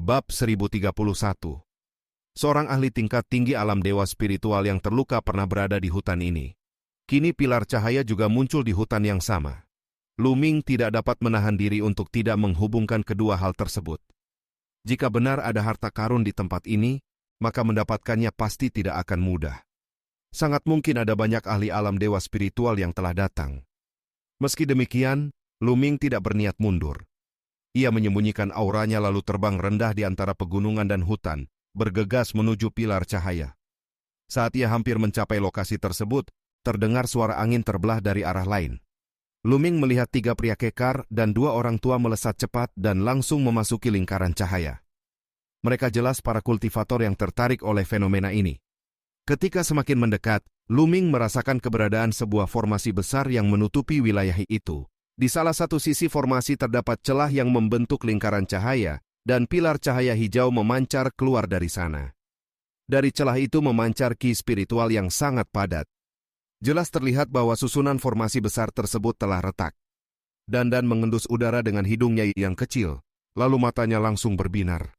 Bab 1031. Seorang ahli tingkat tinggi alam dewa spiritual yang terluka pernah berada di hutan ini. Kini pilar cahaya juga muncul di hutan yang sama. Lu Ming tidak dapat menahan diri untuk tidak menghubungkan kedua hal tersebut. Jika benar ada harta karun di tempat ini, maka mendapatkannya pasti tidak akan mudah. Sangat mungkin ada banyak ahli alam dewa spiritual yang telah datang. Meski demikian, Lu Ming tidak berniat mundur. Ia menyembunyikan auranya lalu terbang rendah di antara pegunungan dan hutan, bergegas menuju pilar cahaya. Saat ia hampir mencapai lokasi tersebut, terdengar suara angin terbelah dari arah lain. Lu Ming melihat 3 pria kekar dan 2 orang tua melesat cepat dan langsung memasuki lingkaran cahaya. Mereka jelas para kultivator yang tertarik oleh fenomena ini. Ketika semakin mendekat, Lu Ming merasakan keberadaan sebuah formasi besar yang menutupi wilayah itu. Di salah satu sisi formasi terdapat celah yang membentuk lingkaran cahaya, dan pilar cahaya hijau memancar keluar dari sana. Dari celah itu memancar ki spiritual yang sangat padat. Jelas terlihat bahwa susunan formasi besar tersebut telah retak. Dandan mengendus udara dengan hidungnya yang kecil, lalu matanya langsung berbinar.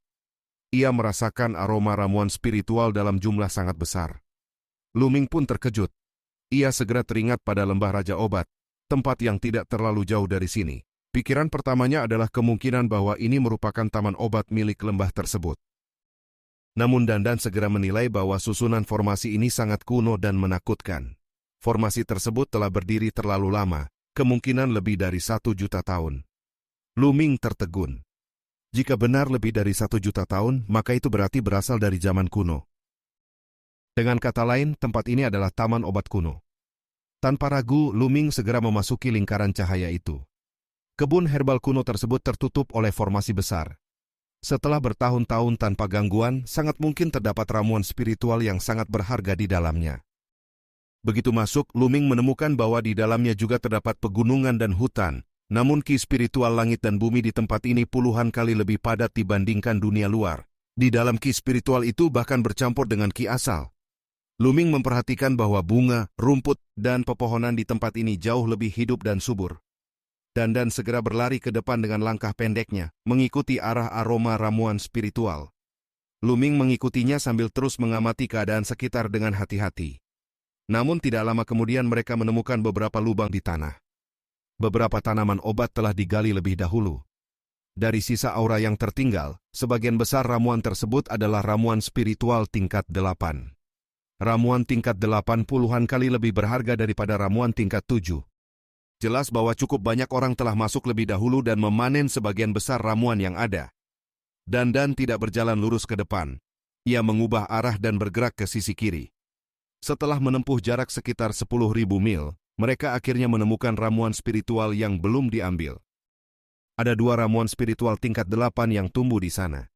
Ia merasakan aroma ramuan spiritual dalam jumlah sangat besar. Lu Ming pun terkejut. Ia segera teringat pada lembah Raja Obat, tempat yang tidak terlalu jauh dari sini. Pikiran pertamanya adalah kemungkinan bahwa ini merupakan taman obat milik lembah tersebut. Namun Dandan segera menilai bahwa susunan formasi ini sangat kuno dan menakutkan. Formasi tersebut telah berdiri terlalu lama, kemungkinan lebih dari 1 juta tahun. Lu Ming tertegun. Jika benar lebih dari 1 juta tahun, maka itu berarti berasal dari zaman kuno. Dengan kata lain, tempat ini adalah taman obat kuno. Tanpa ragu, Lu Ming segera memasuki lingkaran cahaya itu. Kebun herbal kuno tersebut tertutup oleh formasi besar. Setelah bertahun-tahun tanpa gangguan, sangat mungkin terdapat ramuan spiritual yang sangat berharga di dalamnya. Begitu masuk, Lu Ming menemukan bahwa di dalamnya juga terdapat pegunungan dan hutan, namun ki spiritual langit dan bumi di tempat ini puluhan kali lebih padat dibandingkan dunia luar. Di dalam ki spiritual itu bahkan bercampur dengan ki asal. Lu Ming memperhatikan bahwa bunga, rumput, dan pepohonan di tempat ini jauh lebih hidup dan subur. Dandan segera berlari ke depan dengan langkah pendeknya, mengikuti arah aroma ramuan spiritual. Lu Ming mengikutinya sambil terus mengamati keadaan sekitar dengan hati-hati. Namun tidak lama kemudian mereka menemukan beberapa lubang di tanah. Beberapa tanaman obat telah digali lebih dahulu. Dari sisa aura yang tertinggal, sebagian besar ramuan tersebut adalah ramuan spiritual tingkat 8. Ramuan tingkat 8 puluhan kali lebih berharga daripada ramuan tingkat 7. Jelas bahwa cukup banyak orang telah masuk lebih dahulu dan memanen sebagian besar ramuan yang ada. Dandan tidak berjalan lurus ke depan. Ia mengubah arah dan bergerak ke sisi kiri. Setelah menempuh jarak sekitar 10.000 mil, mereka akhirnya menemukan ramuan spiritual yang belum diambil. Ada 2 ramuan spiritual tingkat 8 yang tumbuh di sana.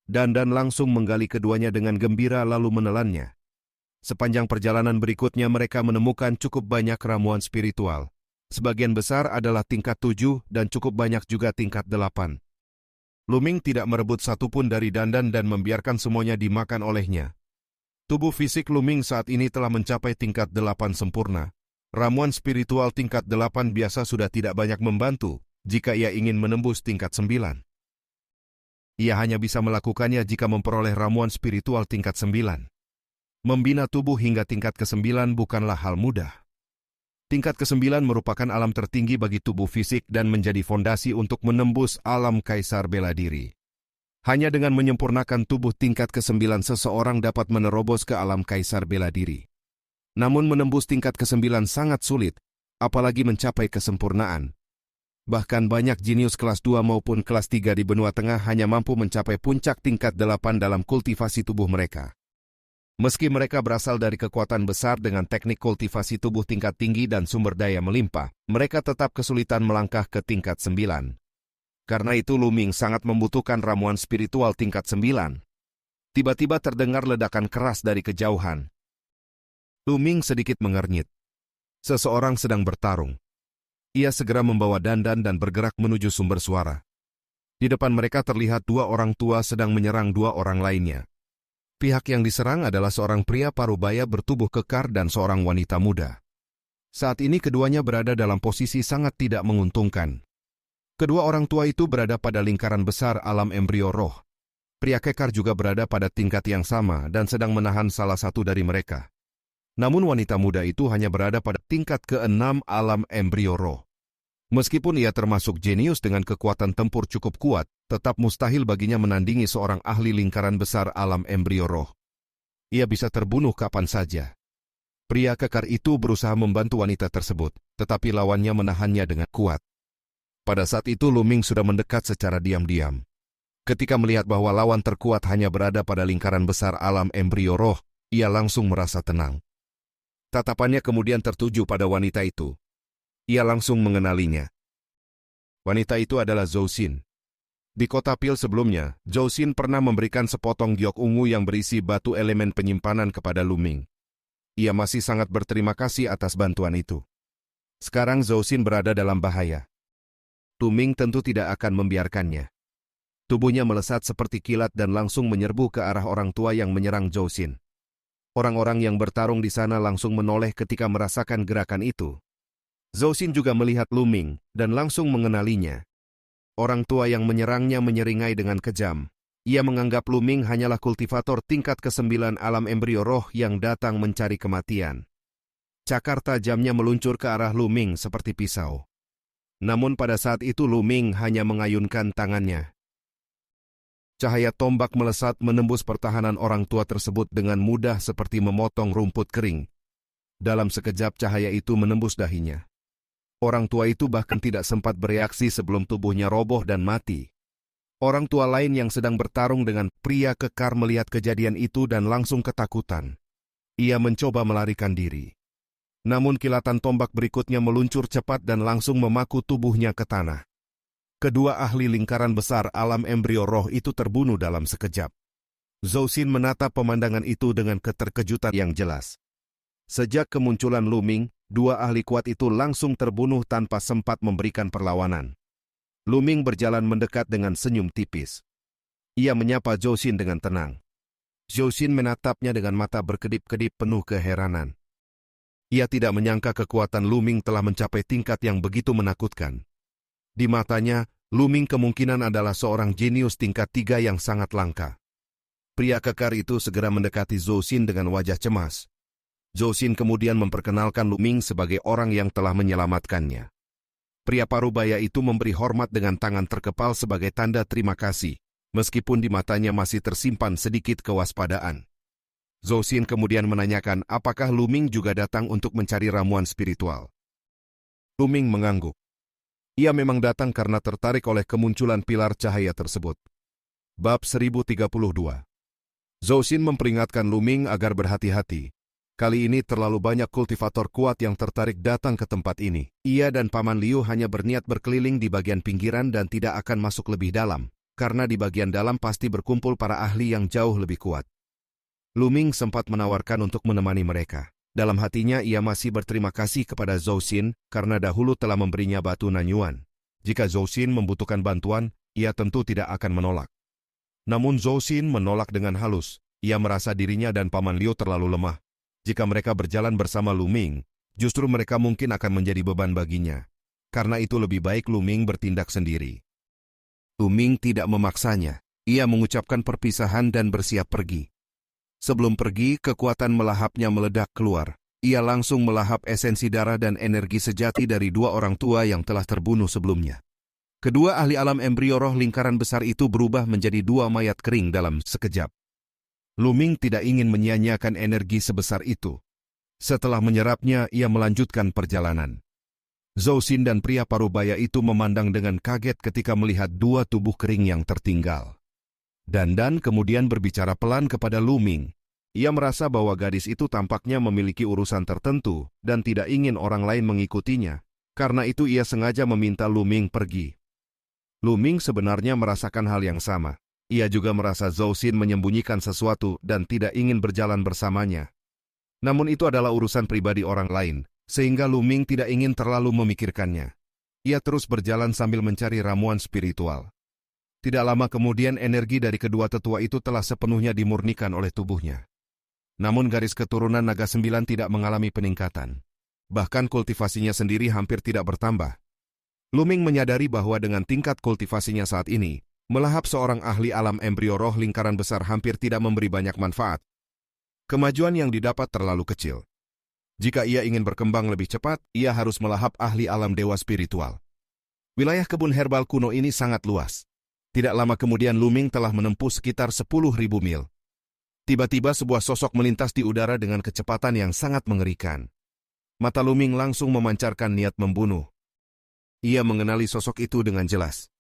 Dandan langsung menggali keduanya dengan gembira lalu menelannya. Sepanjang perjalanan berikutnya mereka menemukan cukup banyak ramuan spiritual. Sebagian besar adalah tingkat 7 dan cukup banyak juga tingkat 8. Lu Ming tidak merebut satupun dari Dandan dan membiarkan semuanya dimakan olehnya. Tubuh fisik Lu Ming saat ini telah mencapai tingkat 8 sempurna. Ramuan spiritual tingkat 8 biasa sudah tidak banyak membantu jika ia ingin menembus tingkat 9. Ia hanya bisa melakukannya jika memperoleh ramuan spiritual tingkat 9. Membina tubuh hingga tingkat ke-9 bukanlah hal mudah. Tingkat ke-9 merupakan alam tertinggi bagi tubuh fisik dan menjadi fondasi untuk menembus alam kaisar bela diri. Hanya dengan menyempurnakan tubuh tingkat ke-9 seseorang dapat menerobos ke alam kaisar bela diri. Namun menembus tingkat ke-9 sangat sulit, apalagi mencapai kesempurnaan. Bahkan banyak jenius kelas 2 maupun kelas 3 di benua tengah hanya mampu mencapai puncak tingkat 8 dalam kultivasi tubuh mereka. Meski mereka berasal dari kekuatan besar dengan teknik kultivasi tubuh tingkat tinggi dan sumber daya melimpah, mereka tetap kesulitan melangkah ke tingkat 9. Karena itu Lu Ming sangat membutuhkan ramuan spiritual tingkat 9. Tiba-tiba terdengar ledakan keras dari kejauhan. Lu Ming sedikit mengernyit. Seseorang sedang bertarung. Ia segera membawa Dandan dan bergerak menuju sumber suara. Di depan mereka terlihat 2 orang tua sedang menyerang 2 orang lainnya. Pihak yang diserang adalah seorang pria parubaya bertubuh kekar dan seorang wanita muda. Saat ini keduanya berada dalam posisi sangat tidak menguntungkan. Kedua orang tua itu berada pada lingkaran besar alam embrio roh. Pria kekar juga berada pada tingkat yang sama dan sedang menahan salah satu dari mereka. Namun wanita muda itu hanya berada pada tingkat ke-6 alam embrio roh. Meskipun ia termasuk jenius dengan kekuatan tempur cukup kuat, tetap mustahil baginya menandingi seorang ahli lingkaran besar alam embrio roh. Ia bisa terbunuh kapan saja. Pria kekar itu berusaha membantu wanita tersebut, tetapi lawannya menahannya dengan kuat. Pada saat itu Luming sudah mendekat secara diam-diam. Ketika melihat bahwa lawan terkuat hanya berada pada lingkaran besar alam embrio roh, ia langsung merasa tenang. Tatapannya kemudian tertuju pada wanita itu. Ia langsung mengenalinya. Wanita itu adalah Zhou Xin. Di kota Pil sebelumnya, Zhou Xin pernah memberikan sepotong giok ungu yang berisi batu elemen penyimpanan kepada Luming. Ia masih sangat berterima kasih atas bantuan itu. Sekarang Zhou Xin berada dalam bahaya. Luming tentu tidak akan membiarkannya. Tubuhnya melesat seperti kilat dan langsung menyerbu ke arah orang tua yang menyerang Zhou Xin. Orang-orang yang bertarung di sana langsung menoleh ketika merasakan gerakan itu. Zhou Xin juga melihat Luming dan langsung mengenalinya. Orang tua yang menyerangnya menyeringai dengan kejam. Ia menganggap Luming hanyalah kultivator tingkat ke-9 alam embrio roh yang datang mencari kematian. Cakar tajamnya meluncur ke arah Luming seperti pisau. Namun pada saat itu Luming hanya mengayunkan tangannya. Cahaya tombak melesat menembus pertahanan orang tua tersebut dengan mudah seperti memotong rumput kering. Dalam sekejap cahaya itu menembus dahinya. Orang tua itu bahkan tidak sempat bereaksi sebelum tubuhnya roboh dan mati. Orang tua lain yang sedang bertarung dengan pria kekar melihat kejadian itu dan langsung ketakutan. Ia mencoba melarikan diri. Namun kilatan tombak berikutnya meluncur cepat dan langsung memaku tubuhnya ke tanah. Kedua ahli lingkaran besar alam embrio roh itu terbunuh dalam sekejap. Zhou Xin menatap pemandangan itu dengan keterkejutan yang jelas. Sejak kemunculan Luming, dua ahli kuat itu langsung terbunuh tanpa sempat memberikan perlawanan. Luming berjalan mendekat dengan senyum tipis. Ia menyapa Zhou Xin dengan tenang. Zhou Xin menatapnya dengan mata berkedip-kedip penuh keheranan. Ia tidak menyangka kekuatan Luming telah mencapai tingkat yang begitu menakutkan. Di matanya, Luming kemungkinan adalah seorang jenius tingkat 3 yang sangat langka. Pria kekar itu segera mendekati Zhou Xin dengan wajah cemas. Zhou Xin kemudian memperkenalkan Luming sebagai orang yang telah menyelamatkannya. Pria parubaya itu memberi hormat dengan tangan terkepal sebagai tanda terima kasih, meskipun di matanya masih tersimpan sedikit kewaspadaan. Zhou Xin kemudian menanyakan apakah Luming juga datang untuk mencari ramuan spiritual. Luming mengangguk. Ia memang datang karena tertarik oleh kemunculan pilar cahaya tersebut. Bab 1032. Zhou Xin memperingatkan Luming agar berhati-hati. Kali ini terlalu banyak kultivator kuat yang tertarik datang ke tempat ini. Ia dan Paman Liu hanya berniat berkeliling di bagian pinggiran dan tidak akan masuk lebih dalam, karena di bagian dalam pasti berkumpul para ahli yang jauh lebih kuat. Luming sempat menawarkan untuk menemani mereka. Dalam hatinya ia masih berterima kasih kepada Zhou Xin karena dahulu telah memberinya batu nanyuan. Jika Zhou Xin membutuhkan bantuan, ia tentu tidak akan menolak. Namun Zhou Xin menolak dengan halus. Ia merasa dirinya dan Paman Liu terlalu lemah. Jika mereka berjalan bersama Luming, justru mereka mungkin akan menjadi beban baginya. Karena itu lebih baik Luming bertindak sendiri. Luming tidak memaksanya. Ia mengucapkan perpisahan dan bersiap pergi. Sebelum pergi, kekuatan melahapnya meledak keluar. Ia langsung melahap esensi darah dan energi sejati dari dua orang tua yang telah terbunuh sebelumnya. Kedua ahli alam embrio roh lingkaran besar itu berubah menjadi dua mayat kering dalam sekejap. Luming tidak ingin menyia-nyiakan energi sebesar itu. Setelah menyerapnya, ia melanjutkan perjalanan. Zhou Xin dan pria parubaya itu memandang dengan kaget ketika melihat dua tubuh kering yang tertinggal. Dandan kemudian berbicara pelan kepada Luming. Ia merasa bahwa gadis itu tampaknya memiliki urusan tertentu dan tidak ingin orang lain mengikutinya. Karena itu ia sengaja meminta Luming pergi. Luming sebenarnya merasakan hal yang sama. Ia juga merasa Zhou Xin menyembunyikan sesuatu dan tidak ingin berjalan bersamanya. Namun itu adalah urusan pribadi orang lain, sehingga Luming tidak ingin terlalu memikirkannya. Ia terus berjalan sambil mencari ramuan spiritual. Tidak lama kemudian energi dari kedua tetua itu telah sepenuhnya dimurnikan oleh tubuhnya. Namun garis keturunan Naga 9 tidak mengalami peningkatan. Bahkan kultivasinya sendiri hampir tidak bertambah. Luming menyadari bahwa dengan tingkat kultivasinya saat ini, Melahap seorang ahli alam embrio roh lingkaran besar hampir tidak memberi banyak manfaat. Kemajuan yang didapat terlalu kecil. Jika ia ingin berkembang lebih cepat, ia harus melahap ahli alam dewa spiritual. Wilayah kebun herbal kuno ini sangat luas. Tidak lama kemudian Lu Ming telah menempuh sekitar 10.000 mil. Tiba-tiba sebuah sosok melintas di udara dengan kecepatan yang sangat mengerikan. Mata Lu Ming langsung memancarkan niat membunuh. Ia mengenali sosok itu dengan jelas.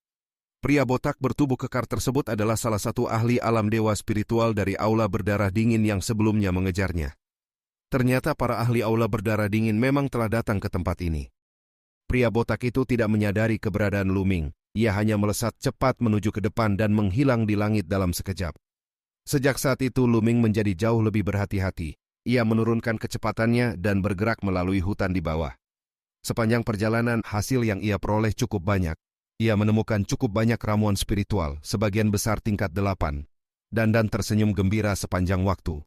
Pria botak bertubuh kekar tersebut adalah salah satu ahli alam dewa spiritual dari aula berdarah dingin yang sebelumnya mengejarnya. Ternyata para ahli aula berdarah dingin memang telah datang ke tempat ini. Pria botak itu tidak menyadari keberadaan Lu Ming. Ia hanya melesat cepat menuju ke depan dan menghilang di langit dalam sekejap. Sejak saat itu Lu Ming menjadi jauh lebih berhati-hati. Ia menurunkan kecepatannya dan bergerak melalui hutan di bawah. Sepanjang perjalanan, hasil yang ia peroleh cukup banyak. Ia menemukan cukup banyak ramuan spiritual, sebagian besar tingkat 8. Dan tersenyum gembira sepanjang waktu.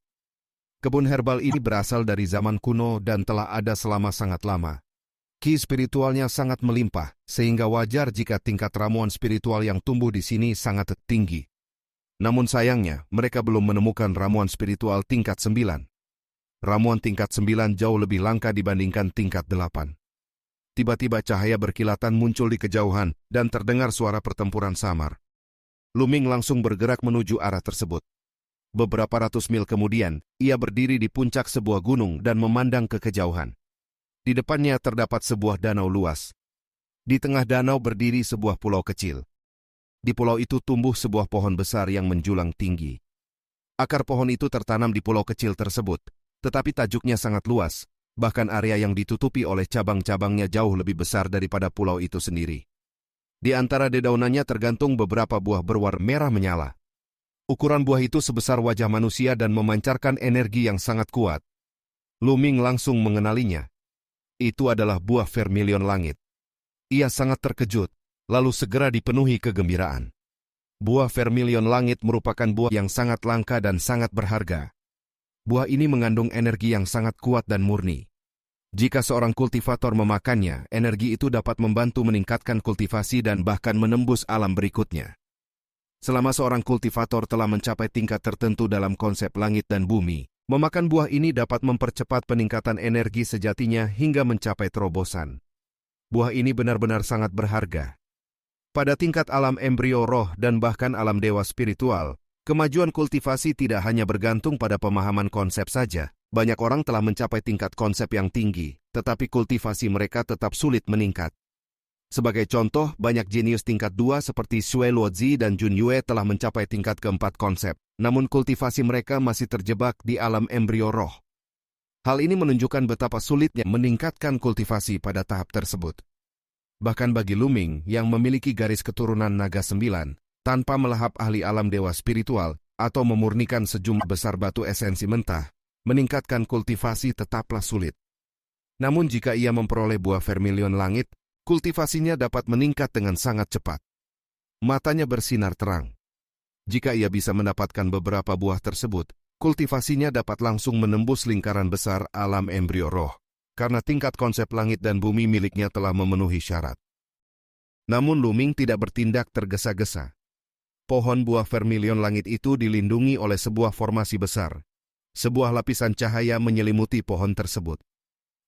Kebun herbal ini berasal dari zaman kuno dan telah ada selama sangat lama. Ki spiritualnya sangat melimpah, sehingga wajar jika tingkat ramuan spiritual yang tumbuh di sini sangat tinggi. Namun sayangnya, mereka belum menemukan ramuan spiritual tingkat 9. Ramuan tingkat 9 jauh lebih langka dibandingkan tingkat 8. Tiba-tiba cahaya berkilatan muncul di kejauhan dan terdengar suara pertempuran samar. Lu Ming langsung bergerak menuju arah tersebut. Beberapa ratus mil kemudian, ia berdiri di puncak sebuah gunung dan memandang ke kejauhan. Di depannya terdapat sebuah danau luas. Di tengah danau berdiri sebuah pulau kecil. Di pulau itu tumbuh sebuah pohon besar yang menjulang tinggi. Akar pohon itu tertanam di pulau kecil tersebut, tetapi tajuknya sangat luas, bahkan area yang ditutupi oleh cabang-cabangnya jauh lebih besar daripada pulau itu sendiri. Di antara dedaunannya tergantung beberapa buah berwarna merah menyala. Ukuran buah itu sebesar wajah manusia dan memancarkan energi yang sangat kuat. Lu Ming langsung mengenalinya. Itu adalah buah vermilion langit. Ia sangat terkejut, lalu segera dipenuhi kegembiraan. Buah vermilion langit merupakan buah yang sangat langka dan sangat berharga. Buah ini mengandung energi yang sangat kuat dan murni. Jika seorang kultivator memakannya, energi itu dapat membantu meningkatkan kultivasi dan bahkan menembus alam berikutnya. Selama seorang kultivator telah mencapai tingkat tertentu dalam konsep langit dan bumi, memakan buah ini dapat mempercepat peningkatan energi sejatinya hingga mencapai terobosan. Buah ini benar-benar sangat berharga. Pada tingkat alam embrio roh dan bahkan alam dewa spiritual, kemajuan kultivasi tidak hanya bergantung pada pemahaman konsep saja. Banyak orang telah mencapai tingkat konsep yang tinggi, tetapi kultivasi mereka tetap sulit meningkat. Sebagai contoh, banyak jenius tingkat 2 seperti Xue Luozi dan Jun Yue telah mencapai tingkat keempat konsep, namun kultivasi mereka masih terjebak di alam embrio roh. Hal ini menunjukkan betapa sulitnya meningkatkan kultivasi pada tahap tersebut. Bahkan bagi Lu Ming yang memiliki garis keturunan naga 9, tanpa melahap ahli alam dewa spiritual atau memurnikan sejumlah besar batu esensi mentah, meningkatkan kultivasi tetaplah sulit. Namun jika ia memperoleh buah vermilion langit, kultivasinya dapat meningkat dengan sangat cepat. Matanya bersinar terang. Jika ia bisa mendapatkan beberapa buah tersebut, kultivasinya dapat langsung menembus lingkaran besar alam embrio roh, karena tingkat konsep langit dan bumi miliknya telah memenuhi syarat. Namun Lu Ming tidak bertindak tergesa-gesa. Pohon buah vermilion langit itu dilindungi oleh sebuah formasi besar. Sebuah lapisan cahaya menyelimuti pohon tersebut.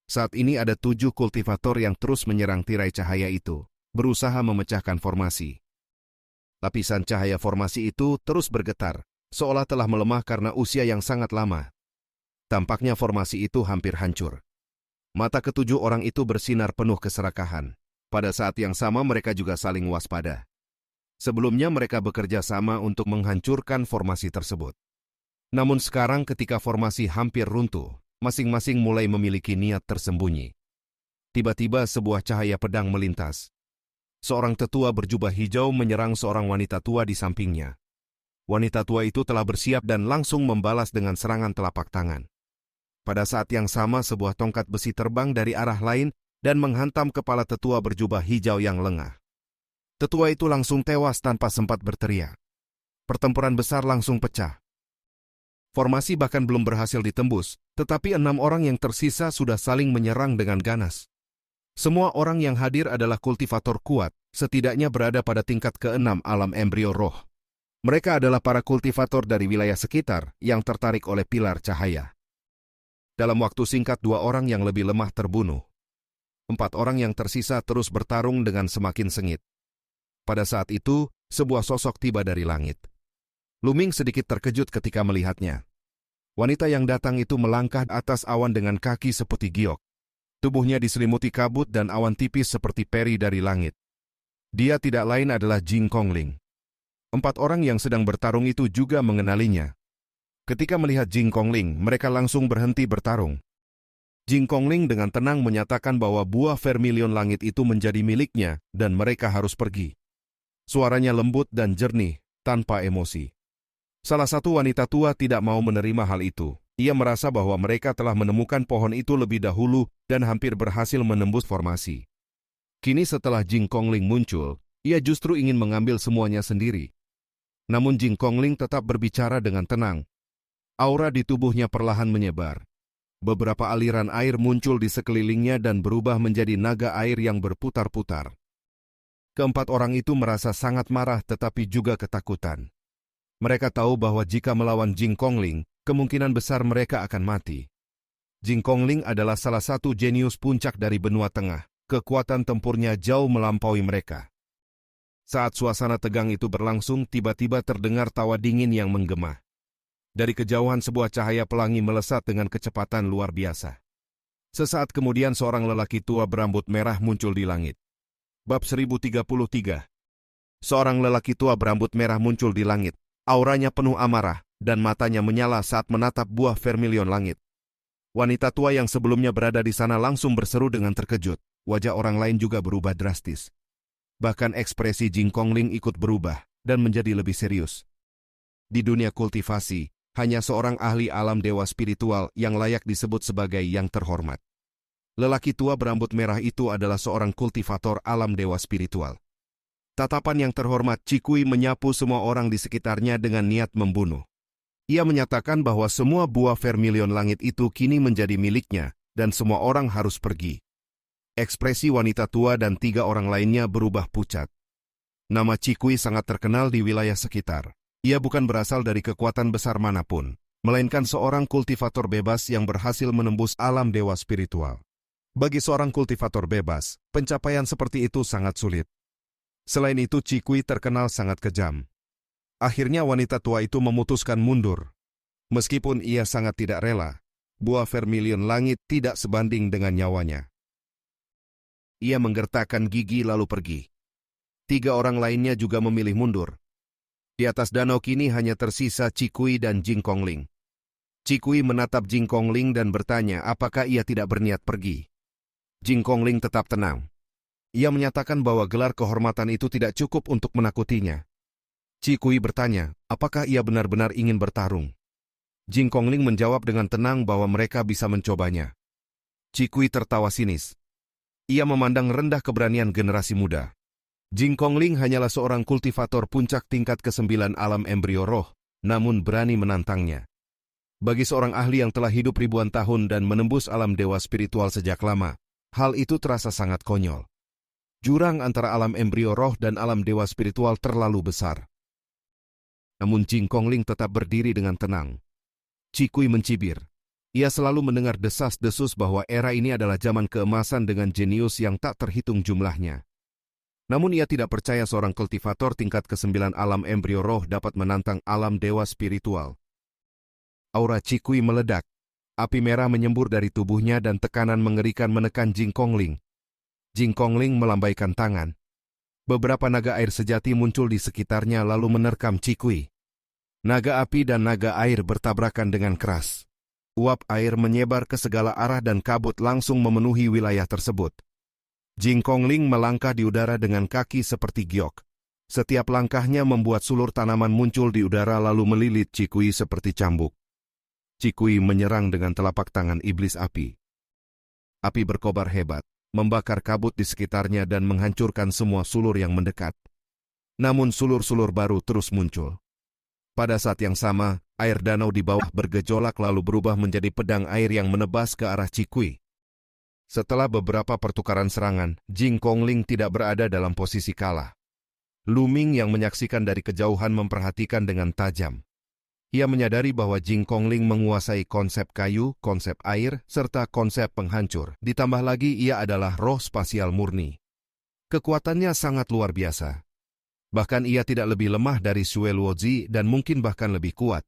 Saat ini ada 7 kultivator yang terus menyerang tirai cahaya itu, berusaha memecahkan formasi. Lapisan cahaya formasi itu terus bergetar, seolah telah melemah karena usia yang sangat lama. Tampaknya formasi itu hampir hancur. Mata ke-7 orang itu bersinar penuh keserakahan. Pada saat yang sama mereka juga saling waspada. Sebelumnya mereka bekerja sama untuk menghancurkan formasi tersebut. Namun sekarang ketika formasi hampir runtuh, masing-masing mulai memiliki niat tersembunyi. Tiba-tiba sebuah cahaya pedang melintas. Seorang tetua berjubah hijau menyerang seorang wanita tua di sampingnya. Wanita tua itu telah bersiap dan langsung membalas dengan serangan telapak tangan. Pada saat yang sama sebuah tongkat besi terbang dari arah lain dan menghantam kepala tetua berjubah hijau yang lengah. Tetua itu langsung tewas tanpa sempat berteriak. Pertempuran besar langsung pecah. Formasi bahkan belum berhasil ditembus, tetapi 6 orang yang tersisa sudah saling menyerang dengan ganas. Semua orang yang hadir adalah kultivator kuat, setidaknya berada pada tingkat ke-6 alam embrio roh. Mereka adalah para kultivator dari wilayah sekitar yang tertarik oleh pilar cahaya. Dalam waktu singkat 2 orang yang lebih lemah terbunuh. 4 orang yang tersisa terus bertarung dengan semakin sengit. Pada saat itu, sebuah sosok tiba dari langit. Luming sedikit terkejut ketika melihatnya. Wanita yang datang itu melangkah atas awan dengan kaki seperti giok. Tubuhnya diselimuti kabut dan awan tipis seperti peri dari langit. Dia tidak lain adalah Jing Kongling. 4 orang yang sedang bertarung itu juga mengenalinya. Ketika melihat Jing Kongling, mereka langsung berhenti bertarung. Jing Kongling dengan tenang menyatakan bahwa buah vermilion langit itu menjadi miliknya dan mereka harus pergi. Suaranya lembut dan jernih, tanpa emosi. Salah satu wanita tua tidak mau menerima hal itu. Ia merasa bahwa mereka telah menemukan pohon itu lebih dahulu dan hampir berhasil menembus formasi. Kini setelah Jing Kongling muncul, ia justru ingin mengambil semuanya sendiri. Namun Jing Kongling tetap berbicara dengan tenang. Aura di tubuhnya perlahan menyebar. Beberapa aliran air muncul di sekelilingnya dan berubah menjadi naga air yang berputar-putar. Keempat orang itu merasa sangat marah tetapi juga ketakutan. Mereka tahu bahwa jika melawan Jing Kongling, kemungkinan besar mereka akan mati. Jing Kongling adalah salah satu jenius puncak dari benua tengah. Kekuatan tempurnya jauh melampaui mereka. Saat suasana tegang itu berlangsung, tiba-tiba terdengar tawa dingin yang menggema. Dari kejauhan sebuah cahaya pelangi melesat dengan kecepatan luar biasa. Sesaat kemudian seorang lelaki tua berambut merah muncul di langit. Bab 1033. Seorang lelaki tua berambut merah muncul di langit. Auranya penuh amarah, dan matanya menyala saat menatap buah vermilion langit. Wanita tua yang sebelumnya berada di sana langsung berseru dengan terkejut. Wajah orang lain juga berubah drastis. Bahkan ekspresi Jing Kongling ikut berubah dan menjadi lebih serius. Di dunia kultivasi, hanya seorang ahli alam dewa spiritual yang layak disebut sebagai yang terhormat. Lelaki tua berambut merah itu adalah seorang kultivator alam dewa spiritual. Tatapan yang terhormat Cikui menyapu semua orang di sekitarnya dengan niat membunuh. Ia menyatakan bahwa semua buah vermilion langit itu kini menjadi miliknya dan semua orang harus pergi. Ekspresi wanita tua dan 3 orang lainnya berubah pucat. Nama Cikui sangat terkenal di wilayah sekitar. Ia bukan berasal dari kekuatan besar manapun, melainkan seorang kultivator bebas yang berhasil menembus alam dewa spiritual. Bagi seorang kultivator bebas, pencapaian seperti itu sangat sulit. Selain itu, Cikui terkenal sangat kejam. Akhirnya wanita tua itu memutuskan mundur. Meskipun ia sangat tidak rela, buah vermilion langit tidak sebanding dengan nyawanya. Ia menggertakkan gigi lalu pergi. 3 orang lainnya juga memilih mundur. Di atas danau kini hanya tersisa Cikui dan Jing Kongling. Cikui menatap Jing Kongling dan bertanya apakah ia tidak berniat pergi. Jing Kongling tetap tenang. Ia menyatakan bahwa gelar kehormatan itu tidak cukup untuk menakutinya. Cikui bertanya, apakah ia benar-benar ingin bertarung? Jing Kongling menjawab dengan tenang bahwa mereka bisa mencobanya. Cikui tertawa sinis. Ia memandang rendah keberanian generasi muda. Jing Kongling hanyalah seorang kultivator puncak tingkat ke-9 alam embrio roh, namun berani menantangnya. Bagi seorang ahli yang telah hidup ribuan tahun dan menembus alam dewa spiritual sejak lama, hal itu terasa sangat konyol. Jurang antara alam embrio roh dan alam dewa spiritual terlalu besar. Namun Jing Kongling tetap berdiri dengan tenang. Cikui mencibir. Ia selalu mendengar desas-desus bahwa era ini adalah zaman keemasan dengan jenius yang tak terhitung jumlahnya. Namun ia tidak percaya seorang kultivator tingkat ke-9 alam embrio roh dapat menantang alam dewa spiritual. Aura Cikui meledak. Api merah menyembur dari tubuhnya dan tekanan mengerikan menekan Jing Kongling. Jing Kongling melambaikan tangan. Beberapa naga air sejati muncul di sekitarnya lalu menerkam Cikui. Naga api dan naga air bertabrakan dengan keras. Uap air menyebar ke segala arah dan kabut langsung memenuhi wilayah tersebut. Jing Kongling melangkah di udara dengan kaki seperti giok. Setiap langkahnya membuat sulur tanaman muncul di udara lalu melilit Cikui seperti cambuk. Cikui menyerang dengan telapak tangan iblis api. Api berkobar hebat, membakar kabut di sekitarnya dan menghancurkan semua sulur yang mendekat. Namun sulur-sulur baru terus muncul. Pada saat yang sama, air danau di bawah bergejolak lalu berubah menjadi pedang air yang menebas ke arah Cikui. Setelah beberapa pertukaran serangan, Jing Kongling tidak berada dalam posisi kalah. Lu Ming yang menyaksikan dari kejauhan memperhatikan dengan tajam. Ia menyadari bahwa Jing Kongling menguasai konsep kayu, konsep air, serta konsep penghancur. Ditambah lagi ia adalah roh spasial murni. Kekuatannya sangat luar biasa. Bahkan ia tidak lebih lemah dari Xue Luozi dan mungkin bahkan lebih kuat.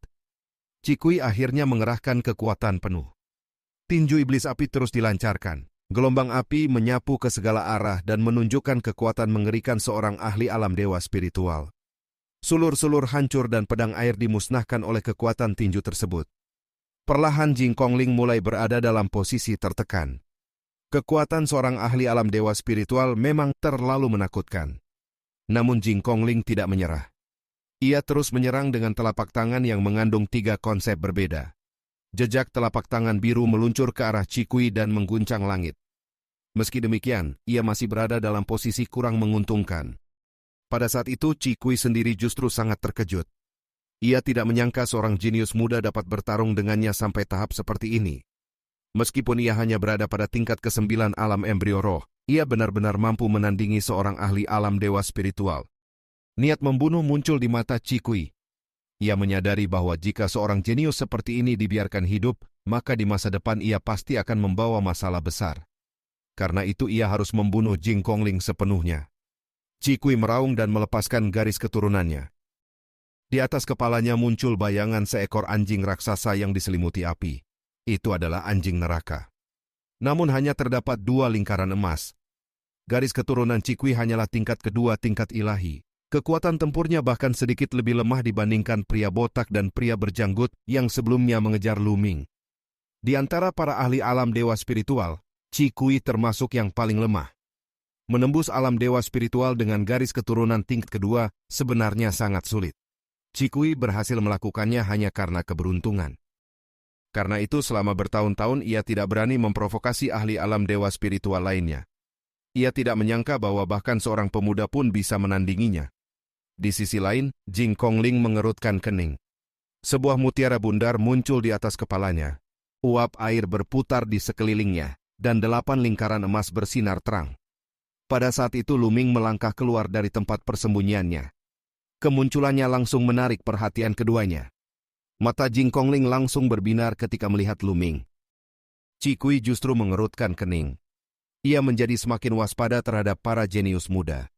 Cikui akhirnya mengerahkan kekuatan penuh. Tinju iblis api terus dilancarkan. Gelombang api menyapu ke segala arah dan menunjukkan kekuatan mengerikan seorang ahli alam dewa spiritual. Sulur-sulur hancur dan pedang air dimusnahkan oleh kekuatan tinju tersebut. Perlahan Jing Kongling mulai berada dalam posisi tertekan. Kekuatan seorang ahli alam dewa spiritual memang terlalu menakutkan. Namun Jing Kongling tidak menyerah. Ia terus menyerang dengan telapak tangan yang mengandung 3 konsep berbeda. Jejak telapak tangan biru meluncur ke arah Cikui dan mengguncang langit. Meski demikian, ia masih berada dalam posisi kurang menguntungkan. Pada saat itu, Cikui sendiri justru sangat terkejut. Ia tidak menyangka seorang jenius muda dapat bertarung dengannya sampai tahap seperti ini. Meskipun ia hanya berada pada tingkat ke-9 alam embrio roh, ia benar-benar mampu menandingi seorang ahli alam dewa spiritual. Niat membunuh muncul di mata Cikui. Ia menyadari bahwa jika seorang jenius seperti ini dibiarkan hidup, maka di masa depan ia pasti akan membawa masalah besar. Karena itu ia harus membunuh Jing Kongling sepenuhnya. Cikui meraung dan melepaskan garis keturunannya. Di atas kepalanya muncul bayangan seekor anjing raksasa yang diselimuti api. Itu adalah anjing neraka. Namun hanya terdapat 2 lingkaran emas. Garis keturunan Cikui hanyalah tingkat kedua tingkat ilahi. Kekuatan tempurnya bahkan sedikit lebih lemah dibandingkan pria botak dan pria berjanggut yang sebelumnya mengejar Lu Ming. Di antara para ahli alam dewa spiritual, Cikui termasuk yang paling lemah. Menembus alam dewa spiritual dengan garis keturunan tingkat kedua sebenarnya sangat sulit. Cikui berhasil melakukannya hanya karena keberuntungan. Karena itu selama bertahun-tahun ia tidak berani memprovokasi ahli alam dewa spiritual lainnya. Ia tidak menyangka bahwa bahkan seorang pemuda pun bisa menandinginya. Di sisi lain, Jing Kongling mengerutkan kening. Sebuah mutiara bundar muncul di atas kepalanya. Uap air berputar di sekelilingnya, dan 8 lingkaran emas bersinar terang. Pada saat itu Lu Ming melangkah keluar dari tempat persembunyiannya. Kemunculannya langsung menarik perhatian keduanya. Mata Jing Kongling langsung berbinar ketika melihat Lu Ming. Cikui justru mengerutkan kening. Ia menjadi semakin waspada terhadap para jenius muda.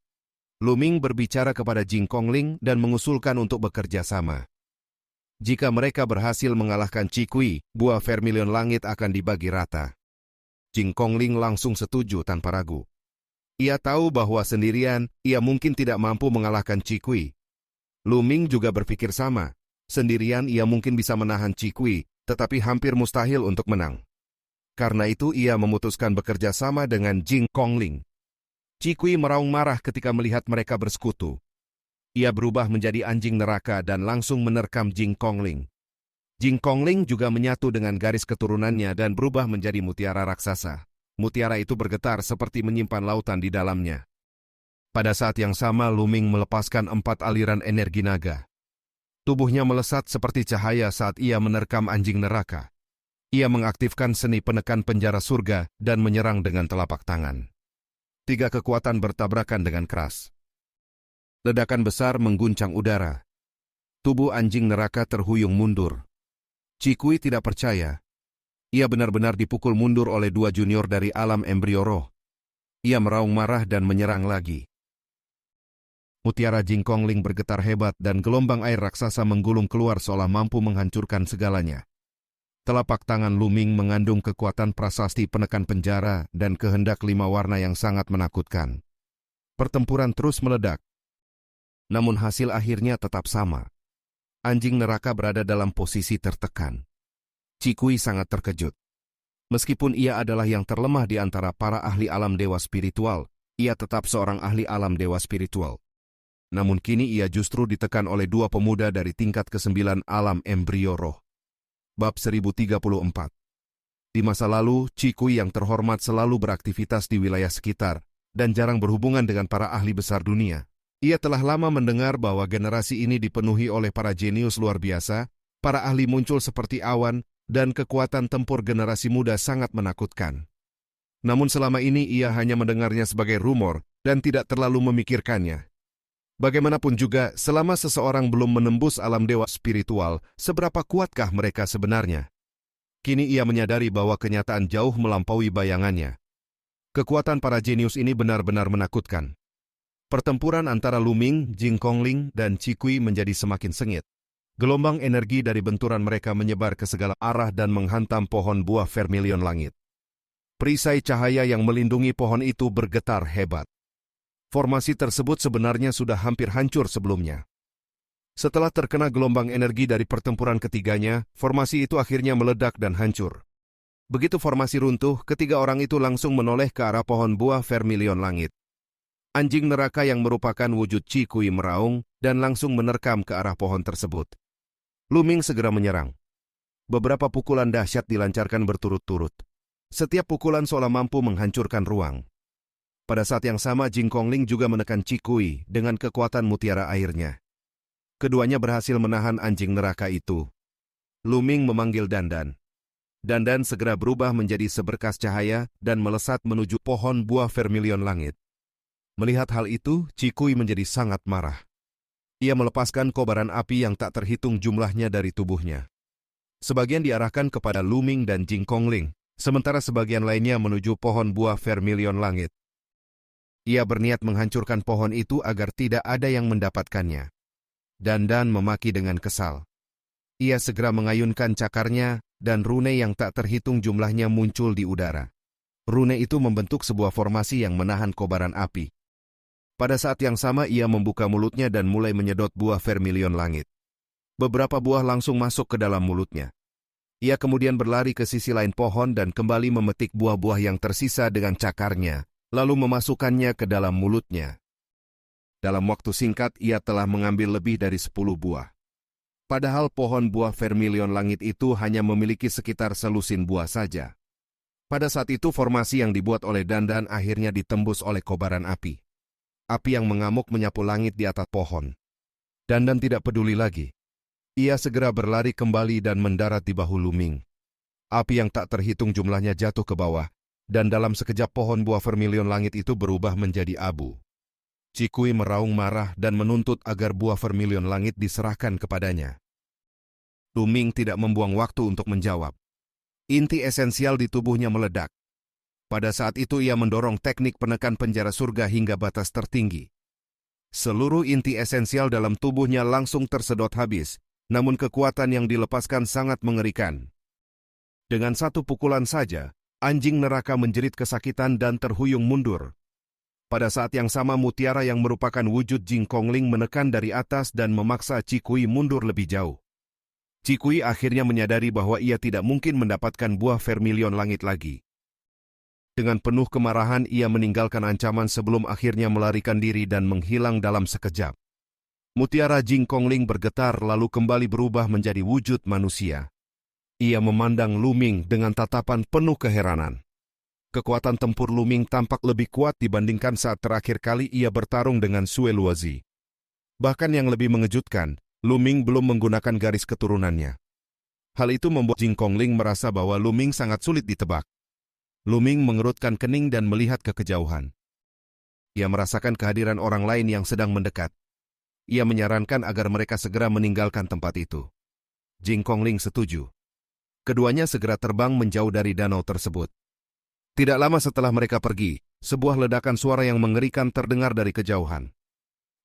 Lu Ming berbicara kepada Jing Kongling dan mengusulkan untuk bekerja sama. Jika mereka berhasil mengalahkan Cikui, buah vermilion langit akan dibagi rata. Jing Kongling langsung setuju tanpa ragu. Ia tahu bahwa sendirian, ia mungkin tidak mampu mengalahkan Cikui. Lu Ming juga berpikir sama. Sendirian ia mungkin bisa menahan Cikui, tetapi hampir mustahil untuk menang. Karena itu ia memutuskan bekerja sama dengan Jing Kongling. Cikui meraung marah ketika melihat mereka bersekutu. Ia berubah menjadi anjing neraka dan langsung menerkam Jing Kongling. Jing Kongling juga menyatu dengan garis keturunannya dan berubah menjadi mutiara raksasa. Mutiara itu bergetar seperti menyimpan lautan di dalamnya. Pada saat yang sama Lu Ming melepaskan 4 aliran energi naga. Tubuhnya melesat seperti cahaya saat ia menerkam anjing neraka. Ia mengaktifkan seni penekan penjara surga dan menyerang dengan telapak tangan. 3 kekuatan bertabrakan dengan keras. Ledakan besar mengguncang udara. Tubuh anjing neraka terhuyung mundur. Cikui tidak percaya. Ia benar-benar dipukul mundur oleh 2 junior dari alam embrio roh. Ia meraung marah dan menyerang lagi. Mutiara Jing Kongling bergetar hebat dan gelombang air raksasa menggulung keluar seolah mampu menghancurkan segalanya. Telapak tangan Lu Ming mengandung kekuatan prasasti penekan penjara dan kehendak 5 warna yang sangat menakutkan. Pertempuran terus meledak. Namun hasil akhirnya tetap sama. Anjing neraka berada dalam posisi tertekan. Cikui sangat terkejut. Meskipun ia adalah yang terlemah di antara para ahli alam dewa spiritual, ia tetap seorang ahli alam dewa spiritual. Namun kini ia justru ditekan oleh 2 pemuda dari tingkat ke-9 alam embrio roh. Bab 1034. Di masa lalu, Cikui yang terhormat selalu beraktivitas di wilayah sekitar dan jarang berhubungan dengan para ahli besar dunia. Ia telah lama mendengar bahwa generasi ini dipenuhi oleh para jenius luar biasa, para ahli muncul seperti awan, dan kekuatan tempur generasi muda sangat menakutkan. Namun selama ini ia hanya mendengarnya sebagai rumor dan tidak terlalu memikirkannya. Bagaimanapun juga, selama seseorang belum menembus alam dewa spiritual, seberapa kuatkah mereka sebenarnya? Kini ia menyadari bahwa kenyataan jauh melampaui bayangannya. Kekuatan para jenius ini benar-benar menakutkan. Pertempuran antara Lu Ming, Jing Kongling, dan Qi menjadi semakin sengit. Gelombang energi dari benturan mereka menyebar ke segala arah dan menghantam pohon buah vermilion langit. Perisai cahaya yang melindungi pohon itu bergetar hebat. Formasi tersebut sebenarnya sudah hampir hancur sebelumnya. Setelah terkena gelombang energi dari pertempuran ketiganya, formasi itu akhirnya meledak dan hancur. Begitu formasi runtuh, ketiga orang itu langsung menoleh ke arah pohon buah vermilion langit. Anjing neraka yang merupakan wujud Qi meraung dan langsung menerkam ke arah pohon tersebut. Lu Ming segera menyerang. Beberapa pukulan dahsyat dilancarkan berturut-turut. Setiap pukulan seolah mampu menghancurkan ruang. Pada saat yang sama, Jing Kongling juga menekan Qi dengan kekuatan mutiara airnya. Keduanya berhasil menahan anjing neraka itu. Lu Ming memanggil Dandan. Dandan segera berubah menjadi seberkas cahaya dan melesat menuju pohon buah vermilion langit. Melihat hal itu, Qi menjadi sangat marah. Ia melepaskan kobaran api yang tak terhitung jumlahnya dari tubuhnya. Sebagian diarahkan kepada Lu Ming dan Jing Kongling, sementara sebagian lainnya menuju pohon buah vermilion langit. Ia berniat menghancurkan pohon itu agar tidak ada yang mendapatkannya. Dandan memaki dengan kesal. Ia segera mengayunkan cakarnya, dan rune yang tak terhitung jumlahnya muncul di udara. Rune itu membentuk sebuah formasi yang menahan kobaran api. Pada saat yang sama ia membuka mulutnya dan mulai menyedot buah vermilion langit. Beberapa buah langsung masuk ke dalam mulutnya. Ia kemudian berlari ke sisi lain pohon dan kembali memetik buah-buah yang tersisa dengan cakarnya, lalu memasukkannya ke dalam mulutnya. Dalam waktu singkat ia telah mengambil lebih dari 10 buah. Padahal pohon buah vermilion langit itu hanya memiliki sekitar selusin buah saja. Pada saat itu formasi yang dibuat oleh Dandan akhirnya ditembus oleh kobaran api. Api yang mengamuk menyapu langit di atas pohon. Dandan tidak peduli lagi. Ia segera berlari kembali dan mendarat di bahu Lu Ming. Api yang tak terhitung jumlahnya jatuh ke bawah, dan dalam sekejap pohon buah vermilion langit itu berubah menjadi abu. Qi meraung marah dan menuntut agar buah vermilion langit diserahkan kepadanya. Lu Ming tidak membuang waktu untuk menjawab. Inti esensial di tubuhnya meledak. Pada saat itu ia mendorong teknik penekan penjara surga hingga batas tertinggi. Seluruh inti esensial dalam tubuhnya langsung tersedot habis, namun kekuatan yang dilepaskan sangat mengerikan. Dengan satu pukulan saja, anjing neraka menjerit kesakitan dan terhuyung mundur. Pada saat yang sama mutiara yang merupakan wujud Jing Kongling menekan dari atas dan memaksa Qi mundur lebih jauh. Qi akhirnya menyadari bahwa ia tidak mungkin mendapatkan buah vermilion langit lagi. Dengan penuh kemarahan ia meninggalkan ancaman sebelum akhirnya melarikan diri dan menghilang dalam sekejap. Mutiara Jing Kongling bergetar lalu kembali berubah menjadi wujud manusia. Ia memandang Lu Ming dengan tatapan penuh keheranan. Kekuatan tempur Lu Ming tampak lebih kuat dibandingkan saat terakhir kali ia bertarung dengan Sue Luozi. Bahkan yang lebih mengejutkan, Lu Ming belum menggunakan garis keturunannya. Hal itu membuat Jing Kongling merasa bahwa Lu Ming sangat sulit ditebak. Lu Ming mengerutkan kening dan melihat ke kejauhan. Ia merasakan kehadiran orang lain yang sedang mendekat. Ia menyarankan agar mereka segera meninggalkan tempat itu. Jing Kongling setuju. Keduanya segera terbang menjauh dari danau tersebut. Tidak lama setelah mereka pergi, sebuah ledakan suara yang mengerikan terdengar dari kejauhan.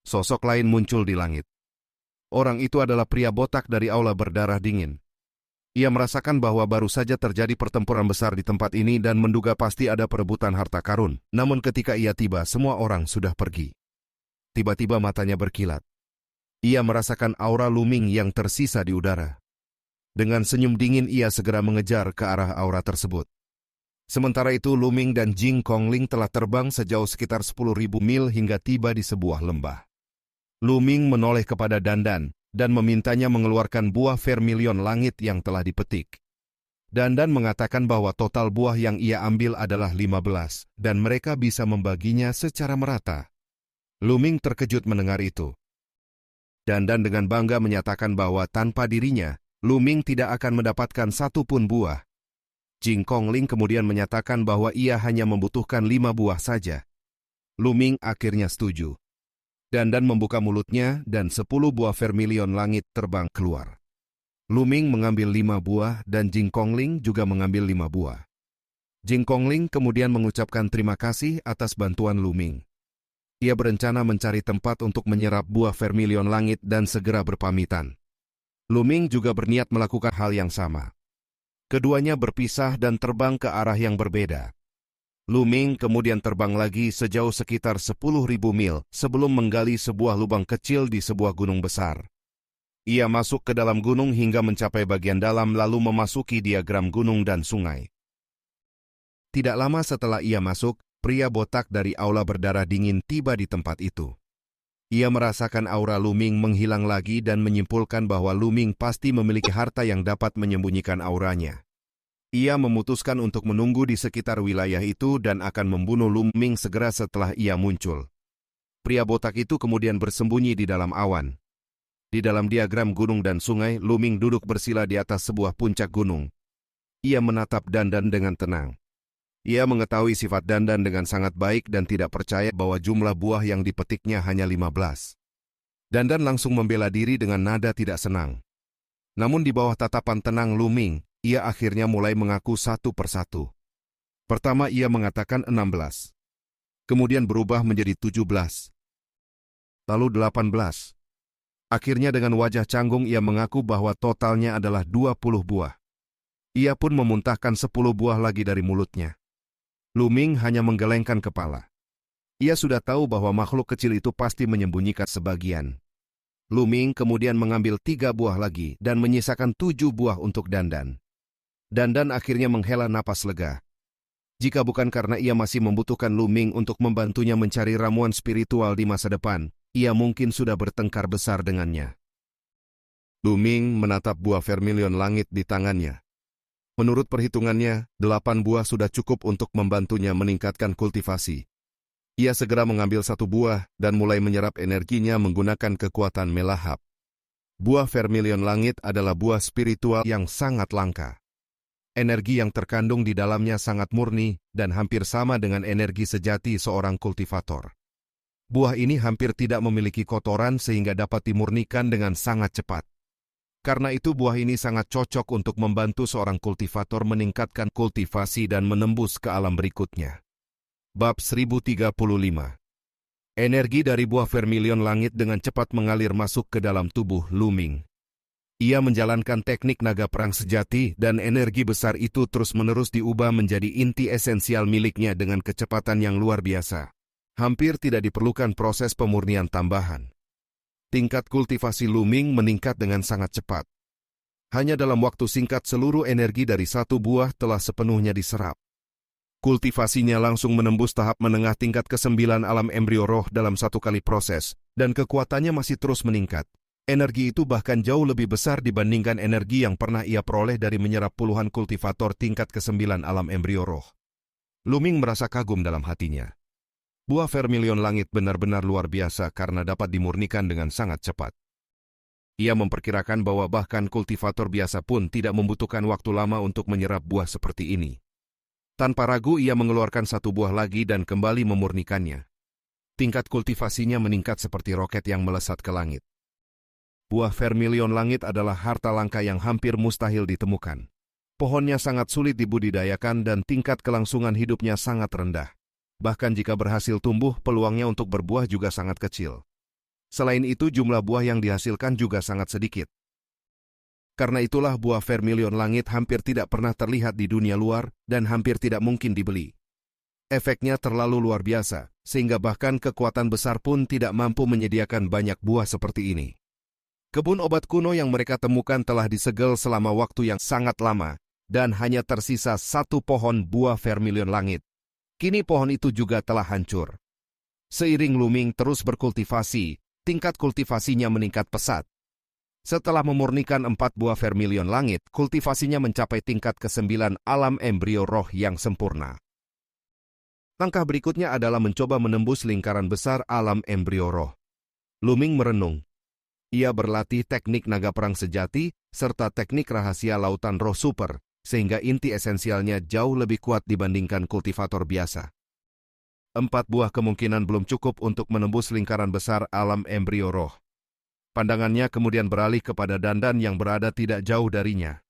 Sosok lain muncul di langit. Orang itu adalah pria botak dari aula berdarah dingin. Ia merasakan bahwa baru saja terjadi pertempuran besar di tempat ini dan menduga pasti ada perebutan harta karun. Namun ketika ia tiba, semua orang sudah pergi. Tiba-tiba matanya berkilat. Ia merasakan aura Lu Ming yang tersisa di udara. Dengan senyum dingin ia segera mengejar ke arah aura tersebut. Sementara itu Lu Ming dan Jing Kongling telah terbang sejauh sekitar 10.000 mil hingga tiba di sebuah lembah. Lu Ming menoleh kepada Dandan dan memintanya mengeluarkan buah vermilion langit yang telah dipetik. Dandan mengatakan bahwa total buah yang ia ambil adalah 15, dan mereka bisa membaginya secara merata. Lu Ming terkejut mendengar itu. Dandan dengan bangga menyatakan bahwa tanpa dirinya, Lu Ming tidak akan mendapatkan satu pun buah. Jing Kongling kemudian menyatakan bahwa ia hanya membutuhkan 5 buah saja. Lu Ming akhirnya setuju. Dandan membuka mulutnya dan 10 buah vermilion langit terbang keluar. Lu Ming mengambil 5 buah dan Jing Kongling juga mengambil 5 buah. Jing Kongling kemudian mengucapkan terima kasih atas bantuan Lu Ming. Ia berencana mencari tempat untuk menyerap buah vermilion langit dan segera berpamitan. Lu Ming juga berniat melakukan hal yang sama. Keduanya berpisah dan terbang ke arah yang berbeda. Lu Ming kemudian terbang lagi sejauh sekitar 10.000 mil sebelum menggali sebuah lubang kecil di sebuah gunung besar. Ia masuk ke dalam gunung hingga mencapai bagian dalam lalu memasuki diagram gunung dan sungai. Tidak lama setelah ia masuk, pria botak dari aula berdarah dingin tiba di tempat itu. Ia merasakan aura Lu Ming menghilang lagi dan menyimpulkan bahwa Lu Ming pasti memiliki harta yang dapat menyembunyikan auranya. Ia memutuskan untuk menunggu di sekitar wilayah itu dan akan membunuh Lu Ming segera setelah ia muncul. Pria botak itu kemudian bersembunyi di dalam awan. Di dalam diagram gunung dan sungai, Lu Ming duduk bersila di atas sebuah puncak gunung. Ia menatap Dandan dengan tenang. Ia mengetahui sifat Dandan dengan sangat baik dan tidak percaya bahwa jumlah buah yang dipetiknya hanya 15. Dandan langsung membela diri dengan nada tidak senang. Namun di bawah tatapan tenang Lu Ming, ia akhirnya mulai mengaku satu persatu. Pertama ia mengatakan 16. Kemudian berubah menjadi 17. Lalu 18. Akhirnya dengan wajah canggung ia mengaku bahwa totalnya adalah 20 buah. Ia pun memuntahkan 10 buah lagi dari mulutnya. Lu Ming hanya menggelengkan kepala. Ia sudah tahu bahwa makhluk kecil itu pasti menyembunyikan sebagian. Lu Ming kemudian mengambil 3 buah lagi dan menyisakan 7 buah untuk Dandan. Dandan akhirnya menghela napas lega. Jika bukan karena ia masih membutuhkan Lu Ming untuk membantunya mencari ramuan spiritual di masa depan, ia mungkin sudah bertengkar besar dengannya. Lu Ming menatap buah vermilion langit di tangannya. Menurut perhitungannya, 8 buah sudah cukup untuk membantunya meningkatkan kultivasi. Ia segera mengambil 1 buah dan mulai menyerap energinya menggunakan kekuatan melahap. Buah vermilion langit adalah buah spiritual yang sangat langka. Energi yang terkandung di dalamnya sangat murni dan hampir sama dengan energi sejati seorang kultivator. Buah ini hampir tidak memiliki kotoran sehingga dapat dimurnikan dengan sangat cepat. Karena itu buah ini sangat cocok untuk membantu seorang kultivator meningkatkan kultivasi dan menembus ke alam berikutnya. Bab 1035. Energi dari buah vermilion langit dengan cepat mengalir masuk ke dalam tubuh Lu Ming. Ia menjalankan teknik naga perang sejati dan energi besar itu terus-menerus diubah menjadi inti esensial miliknya dengan kecepatan yang luar biasa. Hampir tidak diperlukan proses pemurnian tambahan. Tingkat kultivasi Lu Ming meningkat dengan sangat cepat. Hanya dalam waktu singkat seluruh energi dari 1 buah telah sepenuhnya diserap. Kultivasinya langsung menembus tahap menengah tingkat ke-9 alam embrio roh dalam 1 kali proses, dan kekuatannya masih terus meningkat. Energi itu bahkan jauh lebih besar dibandingkan energi yang pernah ia peroleh dari menyerap puluhan kultivator tingkat ke-9 alam embrio roh. Lu Ming merasa kagum dalam hatinya. Buah vermilion langit benar-benar luar biasa karena dapat dimurnikan dengan sangat cepat. Ia memperkirakan bahwa bahkan kultivator biasa pun tidak membutuhkan waktu lama untuk menyerap buah seperti ini. Tanpa ragu ia mengeluarkan 1 buah lagi dan kembali memurnikannya. Tingkat kultivasinya meningkat seperti roket yang melesat ke langit. Buah vermilion langit adalah harta langka yang hampir mustahil ditemukan. Pohonnya sangat sulit dibudidayakan dan tingkat kelangsungan hidupnya sangat rendah. Bahkan jika berhasil tumbuh, peluangnya untuk berbuah juga sangat kecil. Selain itu, jumlah buah yang dihasilkan juga sangat sedikit. Karena itulah buah vermilion langit hampir tidak pernah terlihat di dunia luar dan hampir tidak mungkin dibeli. Efeknya terlalu luar biasa, sehingga bahkan kekuatan besar pun tidak mampu menyediakan banyak buah seperti ini. Kebun obat kuno yang mereka temukan telah disegel selama waktu yang sangat lama, dan hanya tersisa 1 pohon buah vermilion langit. Kini pohon itu juga telah hancur. Seiring Lu Ming terus berkultivasi, tingkat kultivasinya meningkat pesat. Setelah memurnikan 4 buah vermilion langit, kultivasinya mencapai tingkat ke-9 alam embrio roh yang sempurna. Langkah berikutnya adalah mencoba menembus lingkaran besar alam embrio roh. Lu Ming merenung. Ia berlatih teknik naga perang sejati, serta teknik rahasia lautan roh super, sehingga inti esensialnya jauh lebih kuat dibandingkan kultivator biasa. 4 buah kemungkinan belum cukup untuk menembus lingkaran besar alam embrio roh. Pandangannya kemudian beralih kepada Dandan yang berada tidak jauh darinya.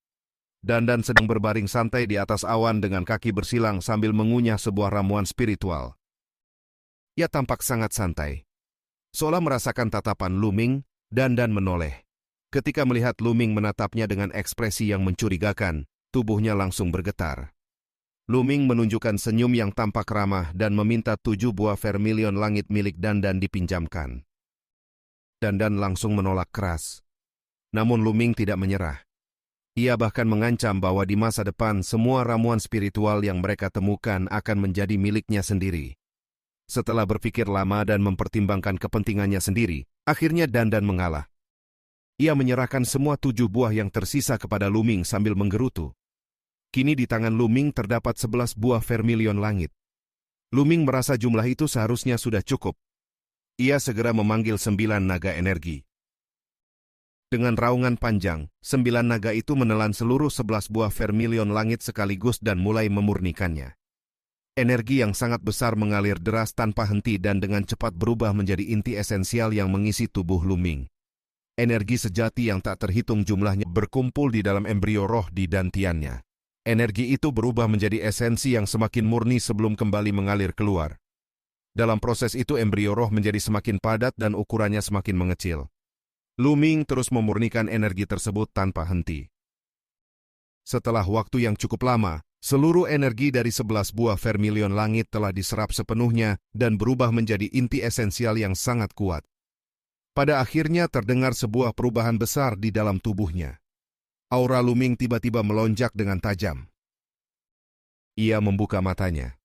Dandan sedang berbaring santai di atas awan dengan kaki bersilang sambil mengunyah sebuah ramuan spiritual. Ia tampak sangat santai. Seolah merasakan tatapan Lu Ming, Dandan menoleh. Ketika melihat Lu Ming menatapnya dengan ekspresi yang mencurigakan, tubuhnya langsung bergetar. Lu Ming menunjukkan senyum yang tampak ramah dan meminta 7 buah vermilion langit milik Dandan dipinjamkan. Dandan langsung menolak keras. Namun Lu Ming tidak menyerah. Ia bahkan mengancam bahwa di masa depan semua ramuan spiritual yang mereka temukan akan menjadi miliknya sendiri. Setelah berpikir lama dan mempertimbangkan kepentingannya sendiri, akhirnya Dandan mengalah. Ia menyerahkan semua 7 buah yang tersisa kepada Lu Ming sambil menggerutu. Kini di tangan Lu Ming terdapat 11 buah vermilion langit. Lu Ming merasa jumlah itu seharusnya sudah cukup. Ia segera memanggil 9 naga energi. Dengan raungan panjang, 9 naga itu menelan seluruh 11 buah vermilion langit sekaligus dan mulai memurnikannya. Energi yang sangat besar mengalir deras tanpa henti dan dengan cepat berubah menjadi inti esensial yang mengisi tubuh Lu Ming. Energi sejati yang tak terhitung jumlahnya berkumpul di dalam embrio roh di dantiannya. Energi itu berubah menjadi esensi yang semakin murni sebelum kembali mengalir keluar. Dalam proses itu embrio roh menjadi semakin padat dan ukurannya semakin mengecil. Lu Ming terus memurnikan energi tersebut tanpa henti. Setelah waktu yang cukup lama, seluruh energi dari 11 buah vermilion langit telah diserap sepenuhnya dan berubah menjadi inti esensial yang sangat kuat. Pada akhirnya terdengar sebuah perubahan besar di dalam tubuhnya. Aura Lu Ming tiba-tiba melonjak dengan tajam. Ia membuka matanya.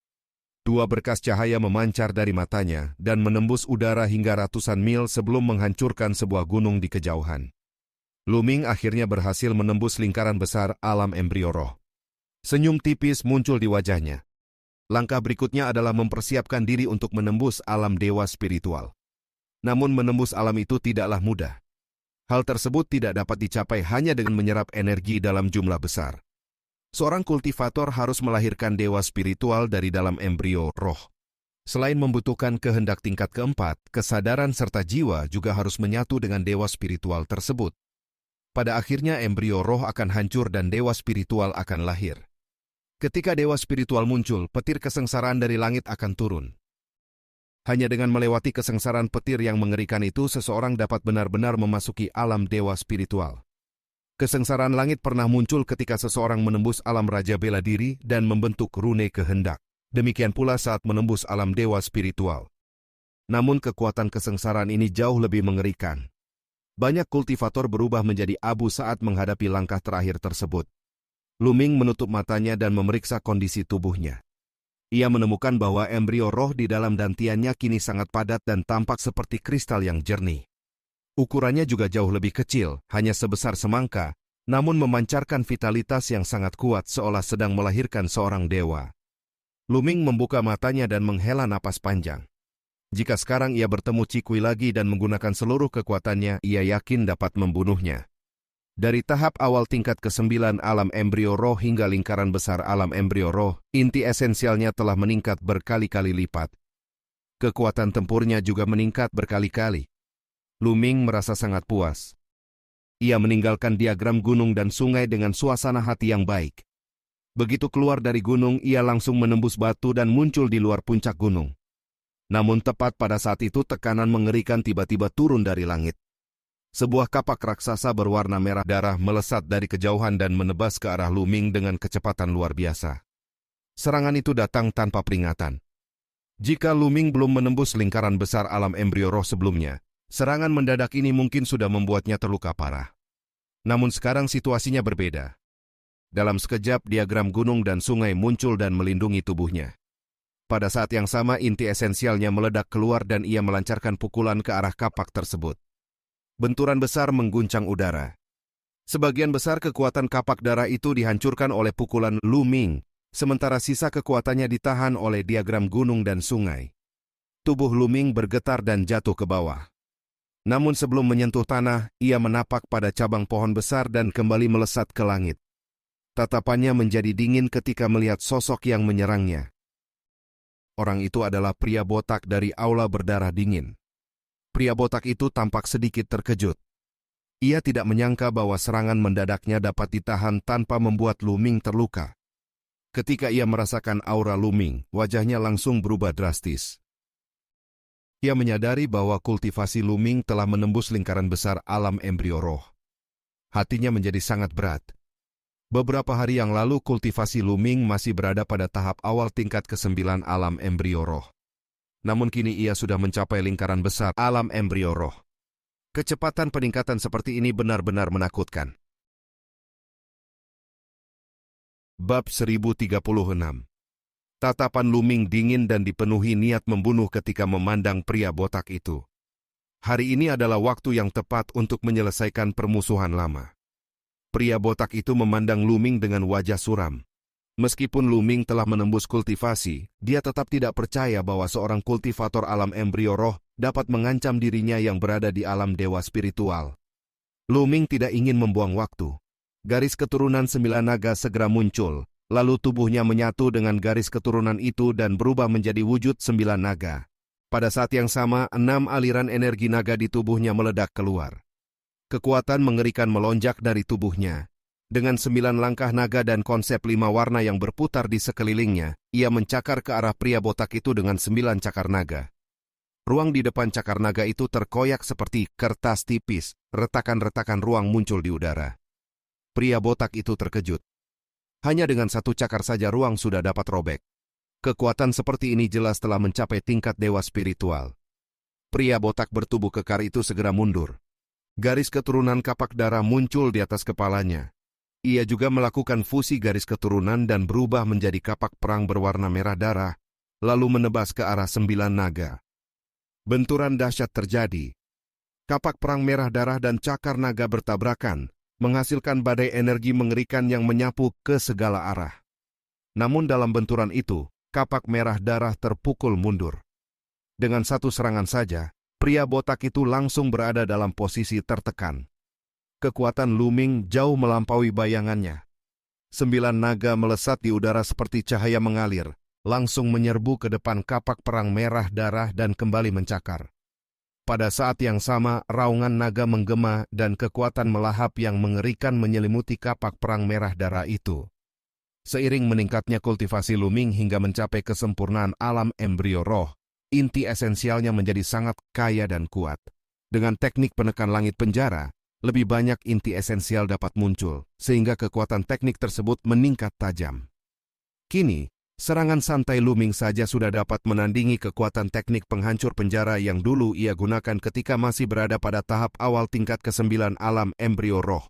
2 berkas cahaya memancar dari matanya dan menembus udara hingga ratusan mil sebelum menghancurkan sebuah gunung di kejauhan. Lu Ming akhirnya berhasil menembus lingkaran besar alam embrio roh. Senyum tipis muncul di wajahnya. Langkah berikutnya adalah mempersiapkan diri untuk menembus alam dewa spiritual. Namun menembus alam itu tidaklah mudah. Hal tersebut tidak dapat dicapai hanya dengan menyerap energi dalam jumlah besar. Seorang kultivator harus melahirkan dewa spiritual dari dalam embrio roh. Selain membutuhkan kehendak tingkat keempat, kesadaran serta jiwa juga harus menyatu dengan dewa spiritual tersebut. Pada akhirnya embrio roh akan hancur dan dewa spiritual akan lahir. Ketika dewa spiritual muncul, petir kesengsaraan dari langit akan turun. Hanya dengan melewati kesengsaraan petir yang mengerikan itu, seseorang dapat benar-benar memasuki alam dewa spiritual. Kesengsaraan langit pernah muncul ketika seseorang menembus alam raja bela diri dan membentuk rune kehendak. Demikian pula saat menembus alam dewa spiritual. Namun kekuatan kesengsaraan ini jauh lebih mengerikan. Banyak kultivator berubah menjadi abu saat menghadapi langkah terakhir tersebut. Lu Ming menutup matanya dan memeriksa kondisi tubuhnya. Ia menemukan bahwa embrio roh di dalam dantiannya kini sangat padat dan tampak seperti kristal yang jernih. Ukurannya juga jauh lebih kecil, hanya sebesar semangka, namun memancarkan vitalitas yang sangat kuat seolah sedang melahirkan seorang dewa. Lu Ming membuka matanya dan menghela napas panjang. Jika sekarang ia bertemu Cikui lagi dan menggunakan seluruh kekuatannya, ia yakin dapat membunuhnya. Dari tahap awal tingkat ke-9 alam embrio roh hingga lingkaran besar alam embrio roh, inti esensialnya telah meningkat berkali-kali lipat. Kekuatan tempurnya juga meningkat berkali-kali. Lu Ming merasa sangat puas. Ia meninggalkan diagram gunung dan sungai dengan suasana hati yang baik. Begitu keluar dari gunung, ia langsung menembus batu dan muncul di luar puncak gunung. Namun tepat pada saat itu tekanan mengerikan tiba-tiba turun dari langit. Sebuah kapak raksasa berwarna merah darah melesat dari kejauhan dan menebas ke arah Lu Ming dengan kecepatan luar biasa. Serangan itu datang tanpa peringatan. Jika Lu Ming belum menembus lingkaran besar alam embrio roh sebelumnya, serangan mendadak ini mungkin sudah membuatnya terluka parah. Namun sekarang situasinya berbeda. Dalam sekejap, diagram gunung dan sungai muncul dan melindungi tubuhnya. Pada saat yang sama, inti esensialnya meledak keluar dan ia melancarkan pukulan ke arah kapak tersebut. Benturan besar mengguncang udara. Sebagian besar kekuatan kapak darah itu dihancurkan oleh pukulan Lu Ming, sementara sisa kekuatannya ditahan oleh diagram gunung dan sungai. Tubuh Lu Ming bergetar dan jatuh ke bawah. Namun sebelum menyentuh tanah, ia menapak pada cabang pohon besar dan kembali melesat ke langit. Tatapannya menjadi dingin ketika melihat sosok yang menyerangnya. Orang itu adalah pria botak dari aula berdarah dingin. Pria botak itu tampak sedikit terkejut. Ia tidak menyangka bahwa serangan mendadaknya dapat ditahan tanpa membuat Lu Ming terluka. Ketika ia merasakan aura Lu Ming, wajahnya langsung berubah drastis. Ia menyadari bahwa kultivasi Lu Ming telah menembus lingkaran besar alam embrio roh. Hatinya menjadi sangat berat. Beberapa hari yang lalu kultivasi Lu Ming masih berada pada tahap awal tingkat ke-9 alam embrio roh. Namun kini ia sudah mencapai lingkaran besar alam embrio roh. Kecepatan peningkatan seperti ini benar-benar menakutkan. Bab 1036. Tatapan Lu Ming dingin dan dipenuhi niat membunuh ketika memandang pria botak itu. Hari ini adalah waktu yang tepat untuk menyelesaikan permusuhan lama. Pria botak itu memandang Lu Ming dengan wajah suram. Meskipun Lu Ming telah menembus kultivasi, dia tetap tidak percaya bahwa seorang kultivator alam embrio roh dapat mengancam dirinya yang berada di alam dewa spiritual. Lu Ming tidak ingin membuang waktu. Garis keturunan 9 naga segera muncul, lalu tubuhnya menyatu dengan garis keturunan itu dan berubah menjadi wujud 9 naga. Pada saat yang sama, 6 aliran energi naga di tubuhnya meledak keluar. Kekuatan mengerikan melonjak dari tubuhnya. Dengan 9 langkah naga dan konsep 5 warna yang berputar di sekelilingnya, ia mencakar ke arah pria botak itu dengan 9 cakar naga. Ruang di depan cakar naga itu terkoyak seperti kertas tipis, retakan-retakan ruang muncul di udara. Pria botak itu terkejut. Hanya dengan 1 cakar saja ruang sudah dapat robek. Kekuatan seperti ini jelas telah mencapai tingkat dewa spiritual. Pria botak bertubuh kekar itu segera mundur. Garis keturunan kapak darah muncul di atas kepalanya. Ia juga melakukan fusi garis keturunan dan berubah menjadi kapak perang berwarna merah darah, lalu menebas ke arah 9 naga. Benturan dahsyat terjadi. Kapak perang merah darah dan cakar naga bertabrakan, menghasilkan badai energi mengerikan yang menyapu ke segala arah. Namun dalam benturan itu, kapak merah darah terpukul mundur. Dengan 1 serangan saja, pria botak itu langsung berada dalam posisi tertekan. Kekuatan Lu Ming jauh melampaui bayangannya. 9 naga melesat di udara seperti cahaya mengalir, langsung menyerbu ke depan kapak perang merah darah dan kembali mencakar. Pada saat yang sama, raungan naga menggema dan kekuatan melahap yang mengerikan menyelimuti kapak perang merah darah itu. Seiring meningkatnya kultivasi Lu Ming hingga mencapai kesempurnaan alam embrio roh, inti esensialnya menjadi sangat kaya dan kuat. Dengan teknik penekan langit penjara, lebih banyak inti esensial dapat muncul, sehingga kekuatan teknik tersebut meningkat tajam. Kini, serangan santai Lu Ming saja sudah dapat menandingi kekuatan teknik penghancur penjara yang dulu ia gunakan ketika masih berada pada tahap awal tingkat ke-9 alam embrio roh.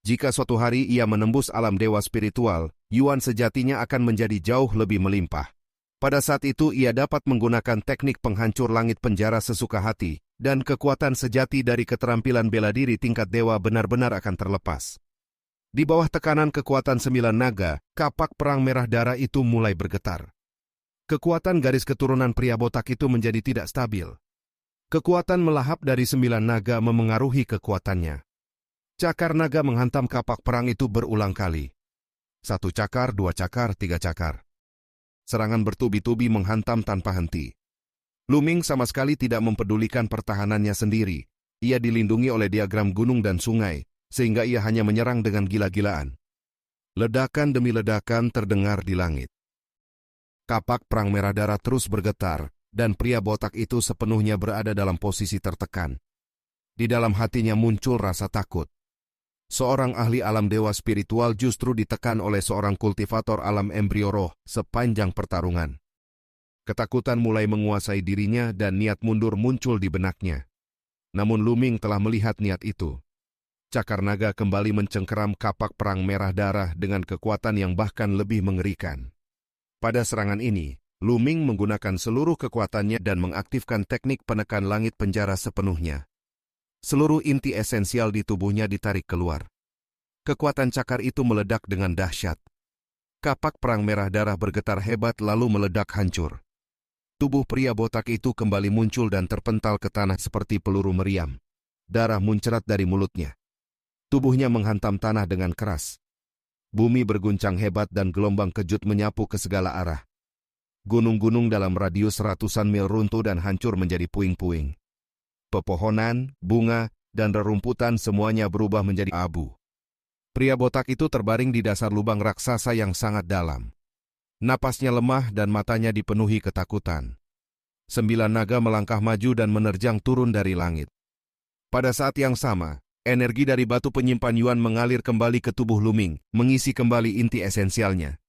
Jika suatu hari ia menembus alam dewa spiritual, Yuan sejatinya akan menjadi jauh lebih melimpah. Pada saat itu ia dapat menggunakan teknik penghancur langit penjara sesuka hati, dan kekuatan sejati dari keterampilan bela diri tingkat dewa benar-benar akan terlepas. Di bawah tekanan kekuatan 9 naga, kapak perang merah darah itu mulai bergetar. Kekuatan garis keturunan pria botak itu menjadi tidak stabil. Kekuatan melahap dari 9 naga memengaruhi kekuatannya. Cakar naga menghantam kapak perang itu berulang kali. 1 cakar, 2 cakar, 3 cakar. Serangan bertubi-tubi menghantam tanpa henti. Lu Ming sama sekali tidak mempedulikan pertahanannya sendiri. Ia dilindungi oleh diagram gunung dan sungai, sehingga ia hanya menyerang dengan gila-gilaan. Ledakan demi ledakan terdengar di langit. Kapak perang merah darah terus bergetar, dan pria botak itu sepenuhnya berada dalam posisi tertekan. Di dalam hatinya muncul rasa takut. Seorang ahli alam dewa spiritual justru ditekan oleh seorang kultivator alam embrio roh sepanjang pertarungan. Ketakutan mulai menguasai dirinya dan niat mundur muncul di benaknya. Namun Lu Ming telah melihat niat itu. Cakar naga kembali mencengkeram kapak perang merah darah dengan kekuatan yang bahkan lebih mengerikan. Pada serangan ini, Lu Ming menggunakan seluruh kekuatannya dan mengaktifkan teknik penekan langit penjara sepenuhnya. Seluruh inti esensial di tubuhnya ditarik keluar. Kekuatan cakar itu meledak dengan dahsyat. Kapak perang merah darah bergetar hebat lalu meledak hancur. Tubuh pria botak itu kembali muncul dan terpental ke tanah seperti peluru meriam. Darah muncrat dari mulutnya. Tubuhnya menghantam tanah dengan keras. Bumi berguncang hebat dan gelombang kejut menyapu ke segala arah. Gunung-gunung dalam radius ratusan mil runtuh dan hancur menjadi puing-puing. Pepohonan, bunga, dan rerumputan semuanya berubah menjadi abu. Pria botak itu terbaring di dasar lubang raksasa yang sangat dalam. Napasnya lemah dan matanya dipenuhi ketakutan. 9 naga melangkah maju dan menerjang turun dari langit. Pada saat yang sama, energi dari batu penyimpan Yuan mengalir kembali ke tubuh Luming, mengisi kembali inti esensialnya.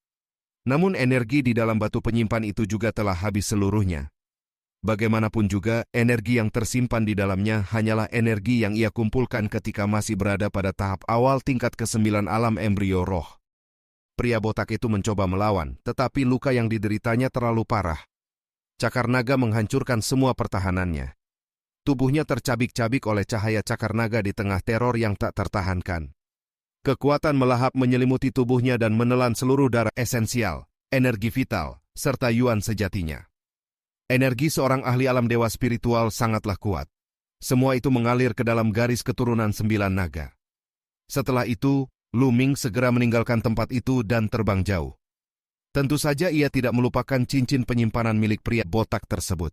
Namun energi di dalam batu penyimpan itu juga telah habis seluruhnya. Bagaimanapun juga, energi yang tersimpan di dalamnya hanyalah energi yang ia kumpulkan ketika masih berada pada tahap awal tingkat ke-9 alam embrio roh. Pria botak itu mencoba melawan, tetapi luka yang dideritanya terlalu parah. Cakar naga menghancurkan semua pertahanannya. Tubuhnya tercabik-cabik oleh cahaya cakar naga di tengah teror yang tak tertahankan. Kekuatan melahap menyelimuti tubuhnya dan menelan seluruh darah esensial, energi vital, serta Yuan sejatinya. Energi seorang ahli alam dewa spiritual sangatlah kuat. Semua itu mengalir ke dalam garis keturunan 9 naga. Setelah itu, Luming segera meninggalkan tempat itu dan terbang jauh. Tentu saja ia tidak melupakan cincin penyimpanan milik pria botak tersebut.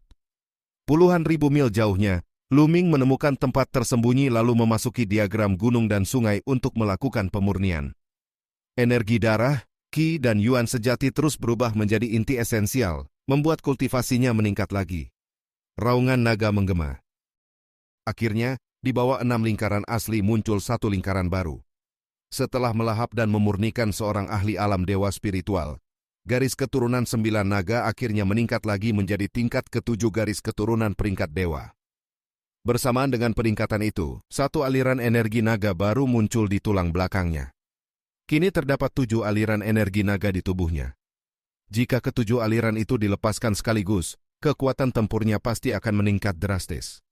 Puluhan ribu mil jauhnya, Luming menemukan tempat tersembunyi lalu memasuki diagram gunung dan sungai untuk melakukan pemurnian. Energi darah, Qi dan Yuan sejati terus berubah menjadi inti esensial, membuat kultivasinya meningkat lagi. Raungan naga menggema. Akhirnya, di bawah 6 lingkaran asli muncul satu lingkaran baru. Setelah melahap dan memurnikan seorang ahli alam dewa spiritual, garis keturunan 9 naga akhirnya meningkat lagi menjadi tingkat ke-7 garis keturunan peringkat dewa. Bersamaan dengan peningkatan itu, satu aliran energi naga baru muncul di tulang belakangnya. Kini terdapat 7 aliran energi naga di tubuhnya. Jika ke-7 aliran itu dilepaskan sekaligus, kekuatan tempurnya pasti akan meningkat drastis.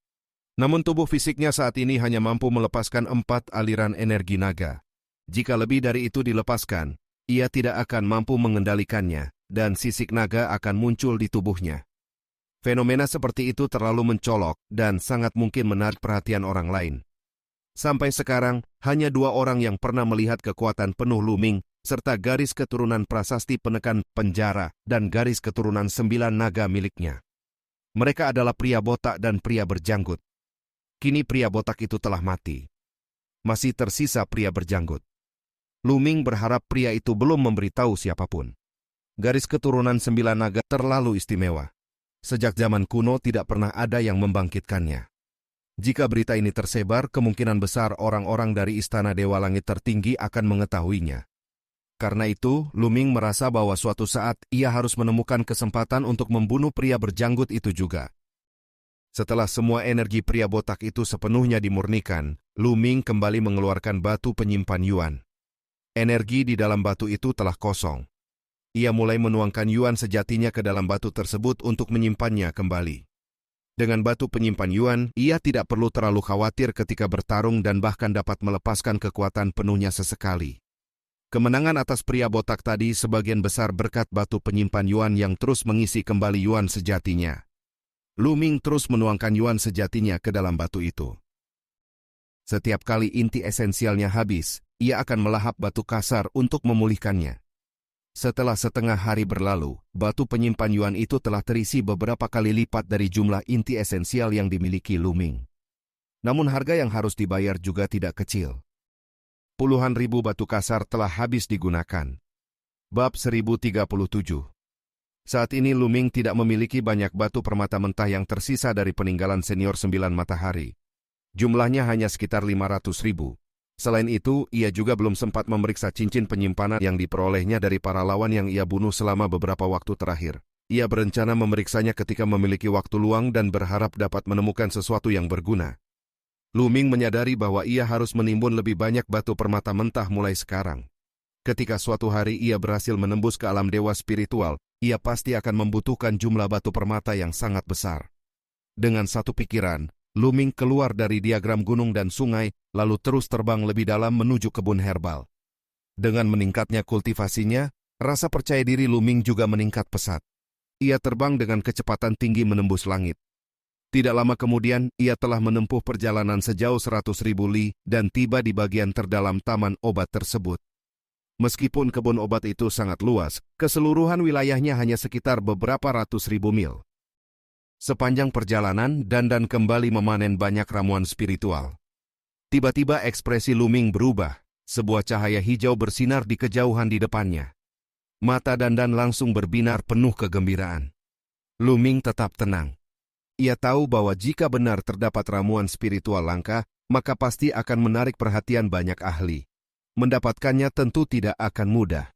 Namun tubuh fisiknya saat ini hanya mampu melepaskan 4 aliran energi naga. Jika lebih dari itu dilepaskan, ia tidak akan mampu mengendalikannya, dan sisik naga akan muncul di tubuhnya. Fenomena seperti itu terlalu mencolok dan sangat mungkin menarik perhatian orang lain. Sampai sekarang, hanya 2 orang yang pernah melihat kekuatan penuh Luming, serta garis keturunan prasasti penekan penjara dan garis keturunan 9 naga miliknya. Mereka adalah pria botak dan pria berjanggut. Kini pria botak itu telah mati. Masih tersisa pria berjanggut. Luming berharap pria itu belum memberitahu siapapun. Garis keturunan 9 naga terlalu istimewa. Sejak zaman kuno tidak pernah ada yang membangkitkannya. Jika berita ini tersebar, kemungkinan besar orang-orang dari Istana Dewa Langit Tertinggi akan mengetahuinya. Karena itu, Luming merasa bahwa suatu saat ia harus menemukan kesempatan untuk membunuh pria berjanggut itu juga. Setelah semua energi pria botak itu sepenuhnya dimurnikan, Luming kembali mengeluarkan batu penyimpan Yuan. Energi di dalam batu itu telah kosong. Ia mulai menuangkan Yuan sejatinya ke dalam batu tersebut untuk menyimpannya kembali. Dengan batu penyimpan Yuan, ia tidak perlu terlalu khawatir ketika bertarung dan bahkan dapat melepaskan kekuatan penuhnya sesekali. Kemenangan atas pria botak tadi sebagian besar berkat batu penyimpan Yuan yang terus mengisi kembali Yuan sejatinya. Luming terus menuangkan Yuan sejatinya ke dalam batu itu. Setiap kali inti esensialnya habis, ia akan melahap batu kasar untuk memulihkannya. Setelah setengah hari berlalu, batu penyimpan Yuan itu telah terisi beberapa kali lipat dari jumlah inti esensial yang dimiliki Luming. Namun harga yang harus dibayar juga tidak kecil. Puluhan ribu batu kasar telah habis digunakan. Bab 1037. Saat ini Luming tidak memiliki banyak batu permata mentah yang tersisa dari peninggalan senior 9 matahari. Jumlahnya hanya sekitar 500 ribu. Selain itu, ia juga belum sempat memeriksa cincin penyimpanan yang diperolehnya dari para lawan yang ia bunuh selama beberapa waktu terakhir. Ia berencana memeriksanya ketika memiliki waktu luang dan berharap dapat menemukan sesuatu yang berguna. Luming menyadari bahwa ia harus menimbun lebih banyak batu permata mentah mulai sekarang. Ketika suatu hari ia berhasil menembus ke alam dewa spiritual, ia pasti akan membutuhkan jumlah batu permata yang sangat besar. Dengan satu pikiran, Luming keluar dari diagram gunung dan sungai, lalu terus terbang lebih dalam menuju kebun herbal. Dengan meningkatnya kultivasinya, rasa percaya diri Luming juga meningkat pesat. Ia terbang dengan kecepatan tinggi menembus langit. Tidak lama kemudian, ia telah menempuh perjalanan sejauh 100.000 li dan tiba di bagian terdalam taman obat tersebut. Meskipun kebun obat itu sangat luas, keseluruhan wilayahnya hanya sekitar beberapa ratus ribu mil. Sepanjang perjalanan, Dandan kembali memanen banyak ramuan spiritual. Tiba-tiba ekspresi Luming berubah. Sebuah cahaya hijau bersinar di kejauhan di depannya. Mata Dandan langsung berbinar penuh kegembiraan. Luming tetap tenang. Ia tahu bahwa jika benar terdapat ramuan spiritual langka, maka pasti akan menarik perhatian banyak ahli. Mendapatkannya tentu tidak akan mudah.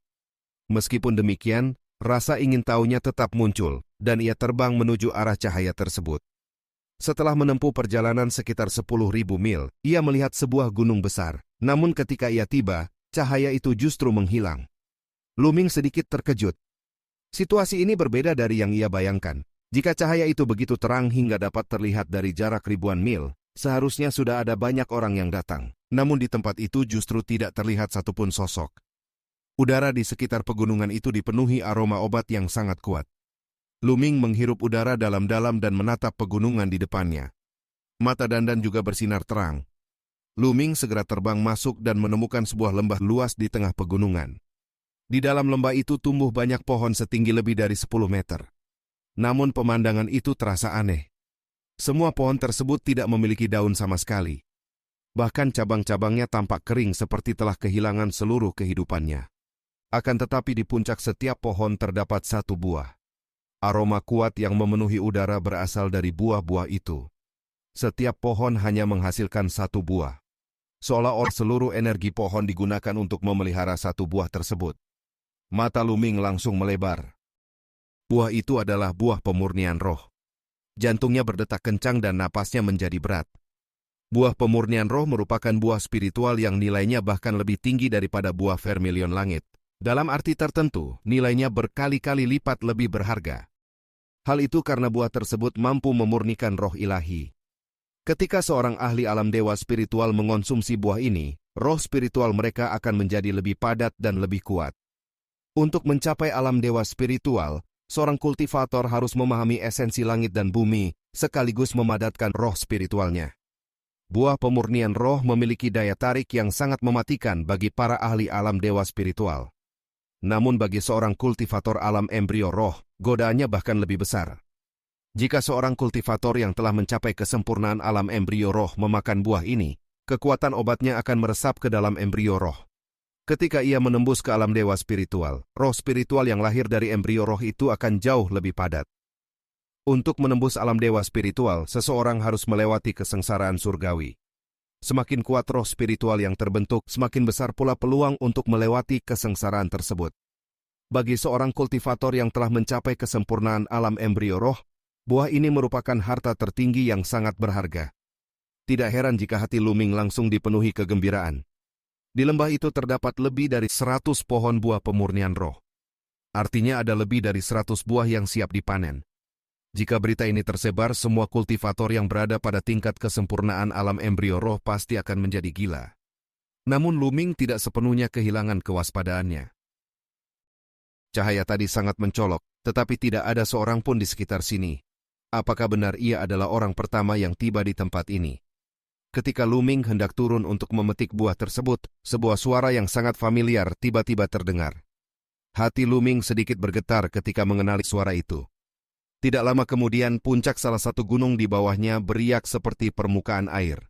Meskipun demikian, rasa ingin tahunya tetap muncul, dan ia terbang menuju arah cahaya tersebut. Setelah menempuh perjalanan sekitar 10.000 mil, ia melihat sebuah gunung besar. Namun ketika ia tiba, cahaya itu justru menghilang. Luming sedikit terkejut. Situasi ini berbeda dari yang ia bayangkan. Jika cahaya itu begitu terang hingga dapat terlihat dari jarak ribuan mil, seharusnya sudah ada banyak orang yang datang. Namun di tempat itu justru tidak terlihat satupun sosok. Udara di sekitar pegunungan itu dipenuhi aroma obat yang sangat kuat. Luming menghirup udara dalam-dalam dan menatap pegunungan di depannya. Mata Dandan juga bersinar terang. Luming segera terbang masuk dan menemukan sebuah lembah luas di tengah pegunungan. Di dalam lembah itu tumbuh banyak pohon setinggi lebih dari 10 meter. Namun pemandangan itu terasa aneh. Semua pohon tersebut tidak memiliki daun sama sekali. Bahkan cabang-cabangnya tampak kering seperti telah kehilangan seluruh kehidupannya. Akan tetapi di puncak setiap pohon terdapat satu buah. Aroma kuat yang memenuhi udara berasal dari buah-buah itu. Setiap pohon hanya menghasilkan satu buah. Seolah-olah seluruh energi pohon digunakan untuk memelihara satu buah tersebut. Mata Luming langsung melebar. Buah itu adalah buah pemurnian roh. Jantungnya berdetak kencang dan napasnya menjadi berat. Buah pemurnian roh merupakan buah spiritual yang nilainya bahkan lebih tinggi daripada buah vermilion langit. Dalam arti tertentu, nilainya berkali-kali lipat lebih berharga. Hal itu karena buah tersebut mampu memurnikan roh ilahi. Ketika seorang ahli alam dewa spiritual mengonsumsi buah ini, roh spiritual mereka akan menjadi lebih padat dan lebih kuat. Untuk mencapai alam dewa spiritual, seorang kultivator harus memahami esensi langit dan bumi, sekaligus memadatkan roh spiritualnya. Buah pemurnian roh memiliki daya tarik yang sangat mematikan bagi para ahli alam dewa spiritual. Namun bagi seorang kultivator alam embrio roh, godaannya bahkan lebih besar. Jika seorang kultivator yang telah mencapai kesempurnaan alam embrio roh memakan buah ini, kekuatan obatnya akan meresap ke dalam embrio roh. Ketika ia menembus ke alam dewa spiritual, roh spiritual yang lahir dari embrio roh itu akan jauh lebih padat. Untuk menembus alam dewa spiritual, seseorang harus melewati kesengsaraan surgawi. Semakin kuat roh spiritual yang terbentuk, semakin besar pula peluang untuk melewati kesengsaraan tersebut. Bagi seorang kultivator yang telah mencapai kesempurnaan alam embrio roh, buah ini merupakan harta tertinggi yang sangat berharga. Tidak heran jika hati Luming langsung dipenuhi kegembiraan. Di lembah itu terdapat lebih dari 100 pohon buah pemurnian roh. Artinya ada lebih dari 100 buah yang siap dipanen. Jika berita ini tersebar, semua kultivator yang berada pada tingkat kesempurnaan alam embrio roh pasti akan menjadi gila. Namun Luming tidak sepenuhnya kehilangan kewaspadaannya. Cahaya tadi sangat mencolok, tetapi tidak ada seorang pun di sekitar sini. Apakah benar ia adalah orang pertama yang tiba di tempat ini? Ketika Luming hendak turun untuk memetik buah tersebut, sebuah suara yang sangat familiar tiba-tiba terdengar. Hati Luming sedikit bergetar ketika mengenali suara itu. Tidak lama kemudian, puncak salah satu gunung di bawahnya beriak seperti permukaan air.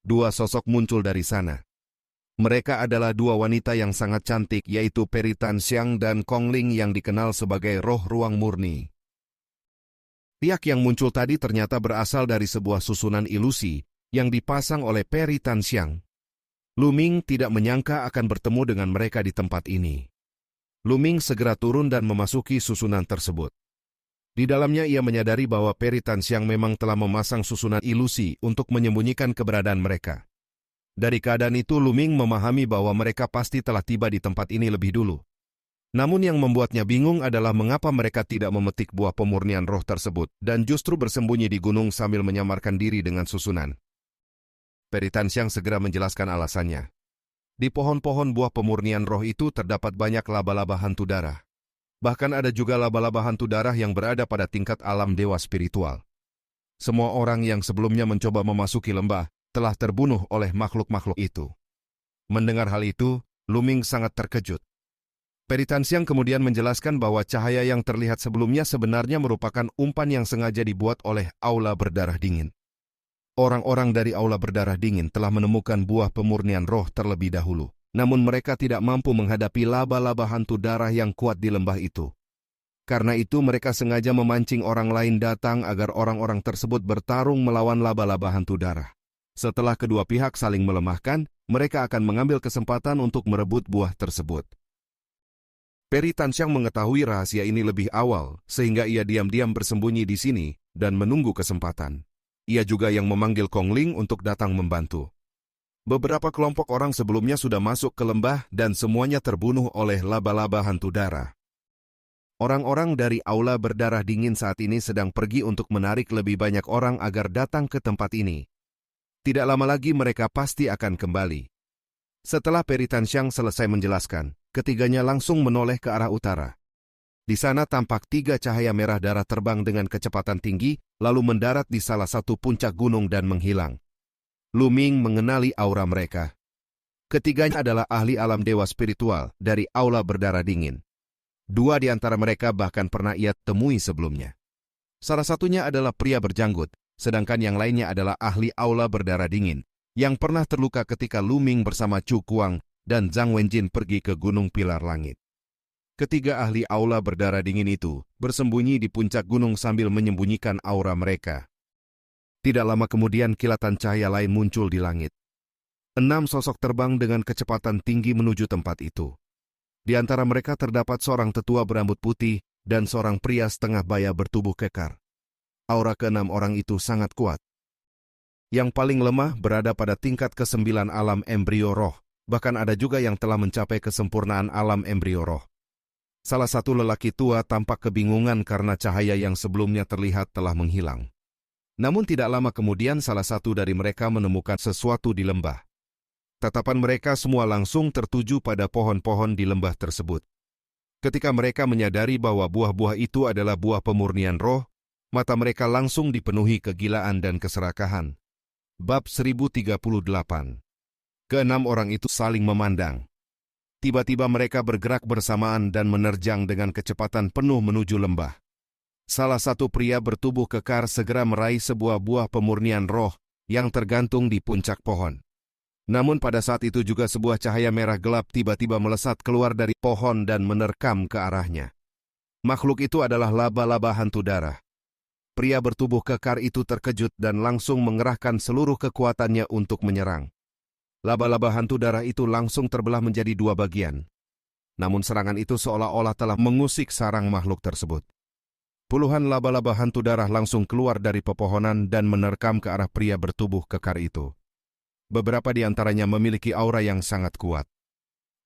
Dua sosok muncul dari sana. Mereka adalah dua wanita yang sangat cantik, yaitu Peri Tanxiang dan Kong Ling yang dikenal sebagai roh ruang murni. Riak yang muncul tadi ternyata berasal dari sebuah susunan ilusi yang dipasang oleh Peri Tanxiang. Luming tidak menyangka akan bertemu dengan mereka di tempat ini. Luming segera turun dan memasuki susunan tersebut. Di dalamnya ia menyadari bahwa Peri Tanxiang memang telah memasang susunan ilusi untuk menyembunyikan keberadaan mereka. Dari keadaan itu Luming memahami bahwa mereka pasti telah tiba di tempat ini lebih dulu. Namun yang membuatnya bingung adalah mengapa mereka tidak memetik buah pemurnian roh tersebut dan justru bersembunyi di gunung sambil menyamarkan diri dengan susunan. Peri Tanxiang segera menjelaskan alasannya. Di pohon-pohon buah pemurnian roh itu terdapat banyak laba-laba hantu darah. Bahkan ada juga laba-laba hantu darah yang berada pada tingkat alam dewa spiritual. Semua orang yang sebelumnya mencoba memasuki lembah telah terbunuh oleh makhluk-makhluk itu. Mendengar hal itu, Luming sangat terkejut. Peri Tanxiang kemudian menjelaskan bahwa cahaya yang terlihat sebelumnya sebenarnya merupakan umpan yang sengaja dibuat oleh aula berdarah dingin. Orang-orang dari aula berdarah dingin telah menemukan buah pemurnian roh terlebih dahulu. Namun mereka tidak mampu menghadapi laba-laba hantu darah yang kuat di lembah itu. Karena itu mereka sengaja memancing orang lain datang agar orang-orang tersebut bertarung melawan laba-laba hantu darah. Setelah kedua pihak saling melemahkan, mereka akan mengambil kesempatan untuk merebut buah tersebut. Peri Tanxiang mengetahui rahasia ini lebih awal, sehingga ia diam-diam bersembunyi di sini dan menunggu kesempatan. Ia juga yang memanggil Kong Ling untuk datang membantu. Beberapa kelompok orang sebelumnya sudah masuk ke lembah dan semuanya terbunuh oleh laba-laba hantu darah. Orang-orang dari aula berdarah dingin saat ini sedang pergi untuk menarik lebih banyak orang agar datang ke tempat ini. Tidak lama lagi mereka pasti akan kembali. Setelah Peri Tanxiang selesai menjelaskan, ketiganya langsung menoleh ke arah utara. Di sana tampak 3 cahaya merah darah terbang dengan kecepatan tinggi, lalu mendarat di salah satu puncak gunung dan menghilang. Luming mengenali aura mereka. Ketiganya adalah ahli alam dewa spiritual dari aula berdarah dingin. 2 di antara mereka bahkan pernah ia temui sebelumnya. Salah satunya adalah pria berjanggut, sedangkan yang lainnya adalah ahli aula berdarah dingin, yang pernah terluka ketika Luming bersama Chu Kuang dan Zhang Wenjin pergi ke Gunung Pilar Langit. Ketiga ahli aula berdarah dingin itu bersembunyi di puncak gunung sambil menyembunyikan aura mereka. Tidak lama kemudian kilatan cahaya lain muncul di langit. 6 sosok terbang dengan kecepatan tinggi menuju tempat itu. Di antara mereka terdapat seorang tetua berambut putih dan seorang pria setengah baya bertubuh kekar. Aura ke-6 orang itu sangat kuat. Yang paling lemah berada pada tingkat ke-9 alam embrio roh, bahkan ada juga yang telah mencapai kesempurnaan alam embrio roh. Salah satu lelaki tua tampak kebingungan karena cahaya yang sebelumnya terlihat telah menghilang. Namun tidak lama kemudian salah satu dari mereka menemukan sesuatu di lembah. Tatapan mereka semua langsung tertuju pada pohon-pohon di lembah tersebut. Ketika mereka menyadari bahwa buah-buah itu adalah buah pemurnian roh, mata mereka langsung dipenuhi kegilaan dan keserakahan. Bab 1038. Ke-6 orang itu saling memandang. Tiba-tiba mereka bergerak bersamaan dan menerjang dengan kecepatan penuh menuju lembah. Salah satu pria bertubuh kekar segera meraih sebuah buah pemurnian roh yang tergantung di puncak pohon. Namun pada saat itu juga sebuah cahaya merah gelap tiba-tiba melesat keluar dari pohon dan menerkam ke arahnya. Makhluk itu adalah laba-laba hantu darah. Pria bertubuh kekar itu terkejut dan langsung mengerahkan seluruh kekuatannya untuk menyerang. Laba-laba hantu darah itu langsung terbelah menjadi 2 bagian. Namun serangan itu seolah-olah telah mengusik sarang makhluk tersebut. Puluhan laba-laba hantu darah langsung keluar dari pepohonan dan menerkam ke arah pria bertubuh kekar itu. Beberapa di antaranya memiliki aura yang sangat kuat.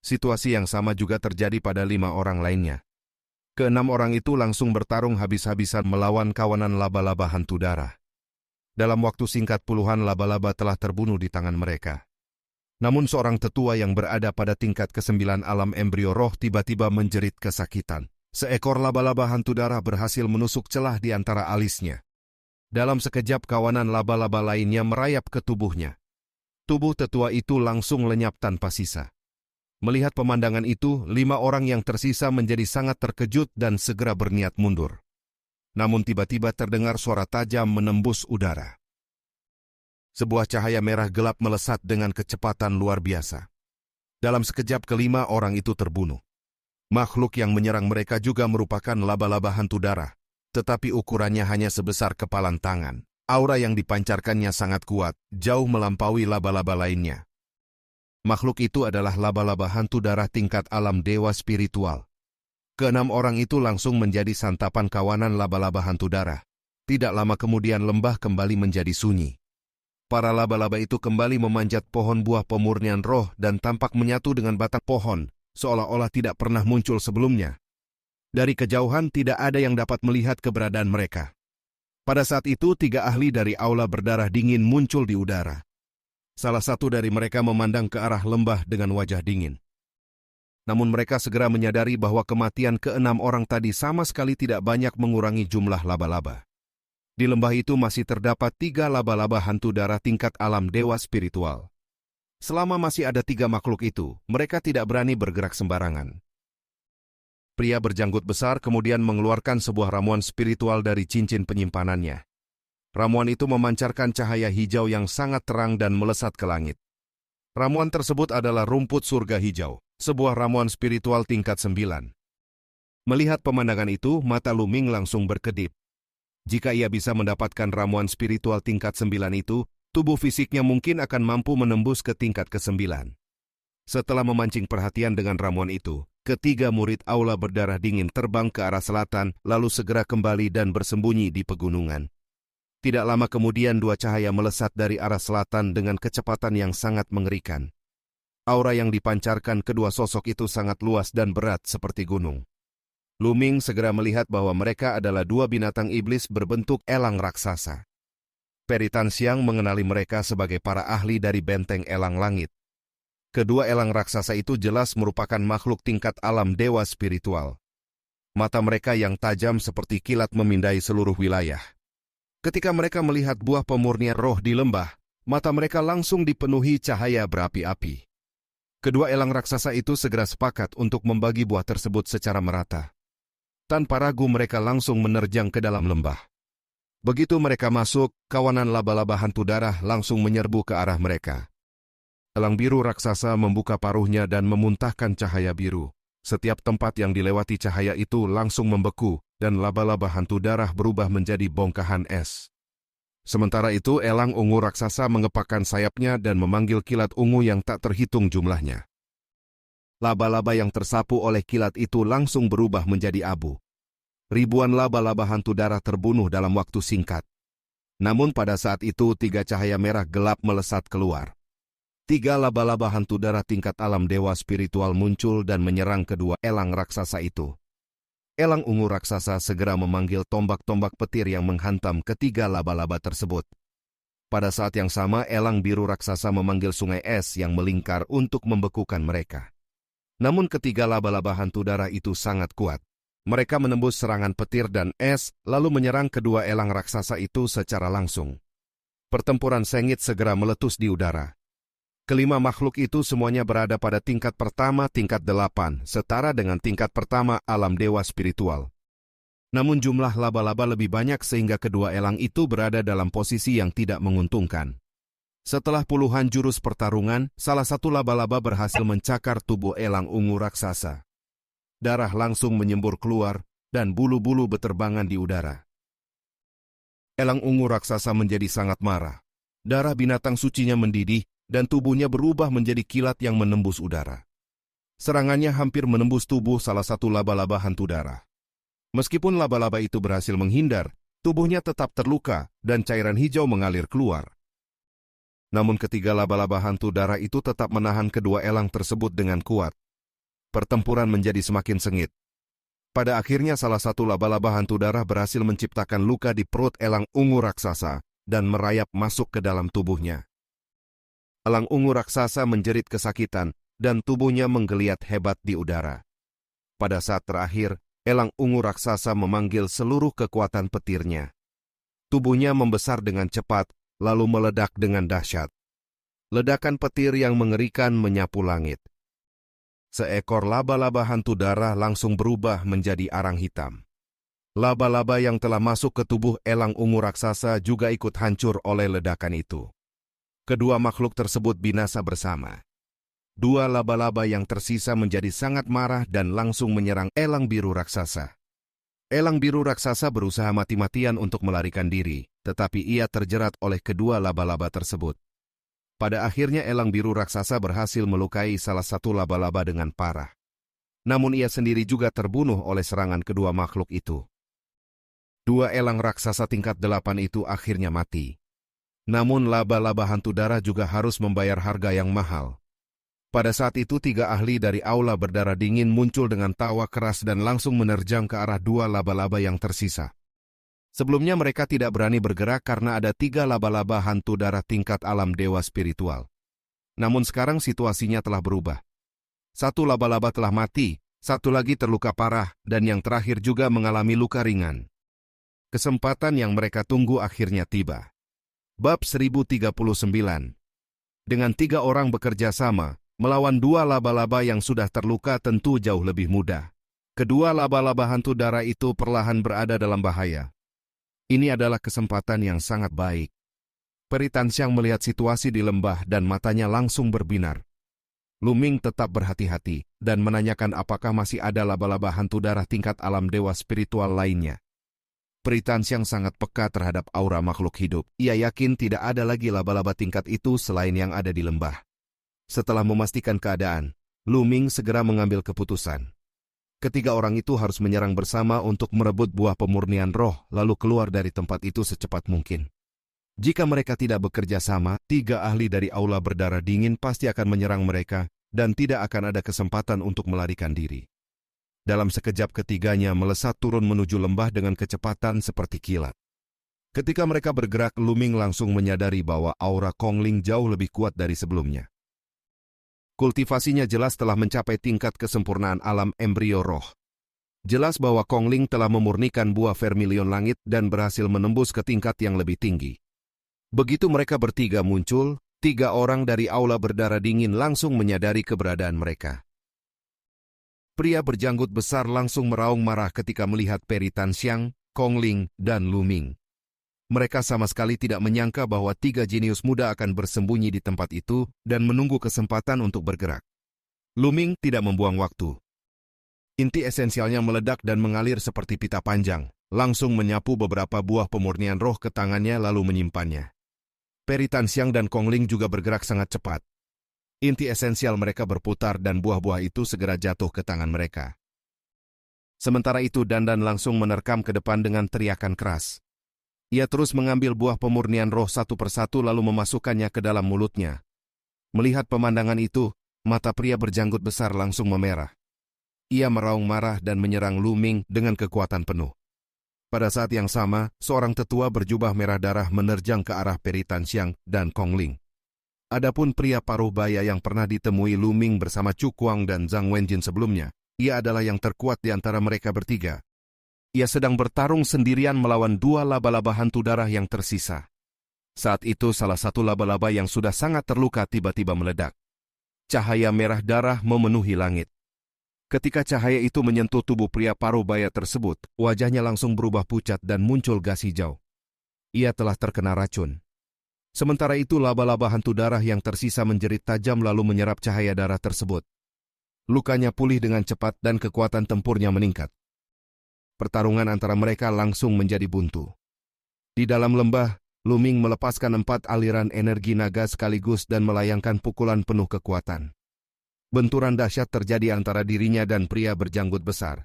Situasi yang sama juga terjadi pada 5 orang lainnya. Ke-6 orang itu langsung bertarung habis-habisan melawan kawanan laba-laba hantu darah. Dalam waktu singkat puluhan laba-laba telah terbunuh di tangan mereka. Namun seorang tetua yang berada pada tingkat ke-9 alam embrio roh tiba-tiba menjerit kesakitan. Seekor laba-laba hantu darah berhasil menusuk celah di antara alisnya. Dalam sekejap kawanan laba-laba lainnya merayap ke tubuhnya. Tubuh tetua itu langsung lenyap tanpa sisa. Melihat pemandangan itu, 5 orang yang tersisa menjadi sangat terkejut dan segera berniat mundur. Namun tiba-tiba terdengar suara tajam menembus udara. Sebuah cahaya merah gelap melesat dengan kecepatan luar biasa. Dalam sekejap ke-5 orang itu terbunuh. Makhluk yang menyerang mereka juga merupakan laba-laba hantu darah, tetapi ukurannya hanya sebesar kepalan tangan. Aura yang dipancarkannya sangat kuat, jauh melampaui laba-laba lainnya. Makhluk itu adalah laba-laba hantu darah tingkat alam dewa spiritual. Ke-6 orang itu langsung menjadi santapan kawanan laba-laba hantu darah. Tidak lama kemudian lembah kembali menjadi sunyi. Para laba-laba itu kembali memanjat pohon buah pemurnian roh dan tampak menyatu dengan batang pohon, seolah-olah tidak pernah muncul sebelumnya. Dari kejauhan tidak ada yang dapat melihat keberadaan mereka. Pada saat itu 3 ahli dari aula berdarah dingin muncul di udara. Salah satu dari mereka memandang ke arah lembah dengan wajah dingin. Namun mereka segera menyadari bahwa kematian ke-6 orang tadi sama sekali tidak banyak mengurangi jumlah laba-laba. Di lembah itu masih terdapat 3 laba-laba hantu darah tingkat alam dewa spiritual. Selama masih ada 3 makhluk itu, mereka tidak berani bergerak sembarangan. Pria berjanggut besar kemudian mengeluarkan sebuah ramuan spiritual dari cincin penyimpanannya. Ramuan itu memancarkan cahaya hijau yang sangat terang dan melesat ke langit. Ramuan tersebut adalah rumput surga hijau, sebuah ramuan spiritual tingkat 9. Melihat pemandangan itu, mata Lu Ming langsung berkedip. Jika ia bisa mendapatkan ramuan spiritual tingkat 9 itu, tubuh fisiknya mungkin akan mampu menembus ke tingkat ke-9. Setelah memancing perhatian dengan ramuan itu, ketiga murid aula berdarah dingin terbang ke arah selatan, lalu segera kembali dan bersembunyi di pegunungan. Tidak lama kemudian 2 cahaya melesat dari arah selatan dengan kecepatan yang sangat mengerikan. Aura yang dipancarkan kedua sosok itu sangat luas dan berat seperti gunung. Lu Ming segera melihat bahwa mereka adalah 2 binatang iblis berbentuk elang raksasa. Peri Tan Xiang mengenali mereka sebagai para ahli dari benteng elang langit. Kedua elang raksasa itu jelas merupakan makhluk tingkat alam dewa spiritual. Mata mereka yang tajam seperti kilat memindai seluruh wilayah. Ketika mereka melihat buah pemurnian roh di lembah, mata mereka langsung dipenuhi cahaya berapi-api. Kedua elang raksasa itu segera sepakat untuk membagi buah tersebut secara merata. Tanpa ragu mereka langsung menerjang ke dalam lembah. Begitu mereka masuk, kawanan laba-laba hantu darah langsung menyerbu ke arah mereka. Elang biru raksasa membuka paruhnya dan memuntahkan cahaya biru. Setiap tempat yang dilewati cahaya itu langsung membeku, dan laba-laba hantu darah berubah menjadi bongkahan es. Sementara itu, elang ungu raksasa mengepakkan sayapnya dan memanggil kilat ungu yang tak terhitung jumlahnya. Laba-laba yang tersapu oleh kilat itu langsung berubah menjadi abu. Ribuan laba-laba hantu darah terbunuh dalam waktu singkat. Namun pada saat itu 3 cahaya merah gelap melesat keluar. 3 laba-laba hantu darah tingkat alam dewa spiritual muncul dan menyerang kedua elang raksasa itu. Elang ungu raksasa segera memanggil tombak-tombak petir yang menghantam ketiga laba-laba tersebut. Pada saat yang sama, elang biru raksasa memanggil sungai es yang melingkar untuk membekukan mereka. Namun ketiga laba-laba hantu darah itu sangat kuat. Mereka menembus serangan petir dan es, lalu menyerang kedua elang raksasa itu secara langsung. Pertempuran sengit segera meletus di udara. Kelima makhluk itu semuanya berada pada tingkat pertama tingkat 8, setara dengan tingkat pertama alam dewa spiritual. Namun jumlah laba-laba lebih banyak sehingga kedua elang itu berada dalam posisi yang tidak menguntungkan. Setelah puluhan jurus pertarungan, salah satu laba-laba berhasil mencakar tubuh elang ungu raksasa. Darah langsung menyembur keluar, dan bulu-bulu beterbangan di udara. Elang ungu raksasa menjadi sangat marah. Darah binatang sucinya mendidih, dan tubuhnya berubah menjadi kilat yang menembus udara. Serangannya hampir menembus tubuh salah satu laba-laba hantu darah. Meskipun laba-laba itu berhasil menghindar, tubuhnya tetap terluka, dan cairan hijau mengalir keluar. Namun ketiga laba-laba hantu darah itu tetap menahan kedua elang tersebut dengan kuat. Pertempuran menjadi semakin sengit. Pada akhirnya salah satu laba-laba hantu darah berhasil menciptakan luka di perut elang ungu raksasa dan merayap masuk ke dalam tubuhnya. Elang ungu raksasa menjerit kesakitan dan tubuhnya menggeliat hebat di udara. Pada saat terakhir, elang ungu raksasa memanggil seluruh kekuatan petirnya. Tubuhnya membesar dengan cepat, lalu meledak dengan dahsyat. Ledakan petir yang mengerikan menyapu langit. Seekor laba-laba hantu darah langsung berubah menjadi arang hitam. Laba-laba yang telah masuk ke tubuh elang ungu raksasa juga ikut hancur oleh ledakan itu. Kedua makhluk tersebut binasa bersama. 2 laba-laba yang tersisa menjadi sangat marah dan langsung menyerang elang biru raksasa. Elang biru raksasa berusaha mati-matian untuk melarikan diri, tetapi ia terjerat oleh kedua laba-laba tersebut. Pada akhirnya elang biru raksasa berhasil melukai salah satu laba-laba dengan parah. Namun ia sendiri juga terbunuh oleh serangan kedua makhluk itu. 2 elang raksasa tingkat 8 itu akhirnya mati. Namun laba-laba hantu darah juga harus membayar harga yang mahal. Pada saat itu 3 ahli dari aula berdarah dingin muncul dengan tawa keras dan langsung menerjang ke arah 2 laba-laba yang tersisa. Sebelumnya mereka tidak berani bergerak karena ada 3 laba-laba hantu darah tingkat alam dewa spiritual. Namun sekarang situasinya telah berubah. 1 laba-laba telah mati, 1 lagi terluka parah, dan yang terakhir juga mengalami luka ringan. Kesempatan yang mereka tunggu akhirnya tiba. Bab 1039. Dengan 3 orang bekerja sama, melawan 2 laba-laba yang sudah terluka tentu jauh lebih mudah. Kedua laba-laba hantu darah itu perlahan berada dalam bahaya. Ini adalah kesempatan yang sangat baik. Peri Tanxiang melihat situasi di lembah dan matanya langsung berbinar. Lu Ming tetap berhati-hati dan menanyakan apakah masih ada laba-laba hantu darah tingkat alam dewa spiritual lainnya. Peri Tanxiang sangat peka terhadap aura makhluk hidup. Ia yakin tidak ada lagi laba-laba tingkat itu selain yang ada di lembah. Setelah memastikan keadaan, Lu Ming segera mengambil keputusan. Ketiga orang itu harus menyerang bersama untuk merebut buah pemurnian roh lalu keluar dari tempat itu secepat mungkin. Jika mereka tidak bekerja sama, 3 ahli dari aula berdarah dingin pasti akan menyerang mereka dan tidak akan ada kesempatan untuk melarikan diri. Dalam sekejap ketiganya melesat turun menuju lembah dengan kecepatan seperti kilat. Ketika mereka bergerak, Lu Ming langsung menyadari bahwa aura Kong Ling jauh lebih kuat dari sebelumnya. Kultivasinya jelas telah mencapai tingkat kesempurnaan alam embrio roh. Jelas bahwa Kong Ling telah memurnikan buah vermilion langit dan berhasil menembus ke tingkat yang lebih tinggi. Begitu mereka bertiga muncul, 3 orang dari aula berdarah dingin langsung menyadari keberadaan mereka. Pria berjanggut besar langsung meraung marah ketika melihat Peri Tanxiang, Kong Ling, dan Lu Ming. Mereka sama sekali tidak menyangka bahwa 3 jenius muda akan bersembunyi di tempat itu dan menunggu kesempatan untuk bergerak. Lu Ming tidak membuang waktu. Inti esensialnya meledak dan mengalir seperti pita panjang, langsung menyapu beberapa buah pemurnian roh ke tangannya lalu menyimpannya. Peri Tanxiang dan Kong Ling juga bergerak sangat cepat. Inti esensial mereka berputar dan buah-buah itu segera jatuh ke tangan mereka. Sementara itu Dandan langsung menerkam ke depan dengan teriakan keras. Ia terus mengambil buah pemurnian roh satu persatu lalu memasukkannya ke dalam mulutnya. Melihat pemandangan itu, mata pria berjanggut besar langsung memerah. Ia meraung marah dan menyerang Lu Ming dengan kekuatan penuh. Pada saat yang sama, seorang tetua berjubah merah darah menerjang ke arah Peri Tanxiang dan Kong Ling. Adapun pria paruh baya yang pernah ditemui Lu Ming bersama Chu Kuang dan Zhang Wenjin sebelumnya, ia adalah yang terkuat di antara mereka bertiga. Ia sedang bertarung sendirian melawan 2 laba-laba hantu darah yang tersisa. Saat itu salah satu laba-laba yang sudah sangat terluka tiba-tiba meledak. Cahaya merah darah memenuhi langit. Ketika cahaya itu menyentuh tubuh pria paruh baya tersebut, wajahnya langsung berubah pucat dan muncul gas hijau. Ia telah terkena racun. Sementara itu laba-laba hantu darah yang tersisa menjerit tajam lalu menyerap cahaya darah tersebut. Lukanya pulih dengan cepat dan kekuatan tempurnya meningkat. Pertarungan antara mereka langsung menjadi buntu. Di dalam lembah, Lu Ming melepaskan 4 aliran energi naga sekaligus dan melayangkan pukulan penuh kekuatan. Benturan dahsyat terjadi antara dirinya dan pria berjanggut besar.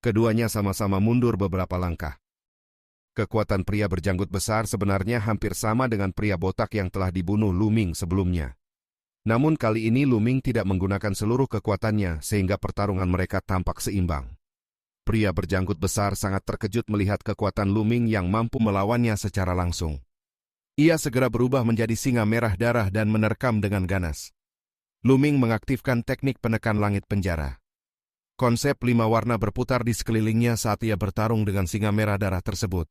Keduanya sama-sama mundur beberapa langkah. Kekuatan pria berjanggut besar sebenarnya hampir sama dengan pria botak yang telah dibunuh Lu Ming sebelumnya. Namun kali ini Lu Ming tidak menggunakan seluruh kekuatannya sehingga pertarungan mereka tampak seimbang. Pria berjanggut besar sangat terkejut melihat kekuatan Lu Ming yang mampu melawannya secara langsung. Ia segera berubah menjadi singa merah darah dan menerkam dengan ganas. Lu Ming mengaktifkan teknik penekan langit penjara. Konsep 5 warna berputar di sekelilingnya saat ia bertarung dengan singa merah darah tersebut.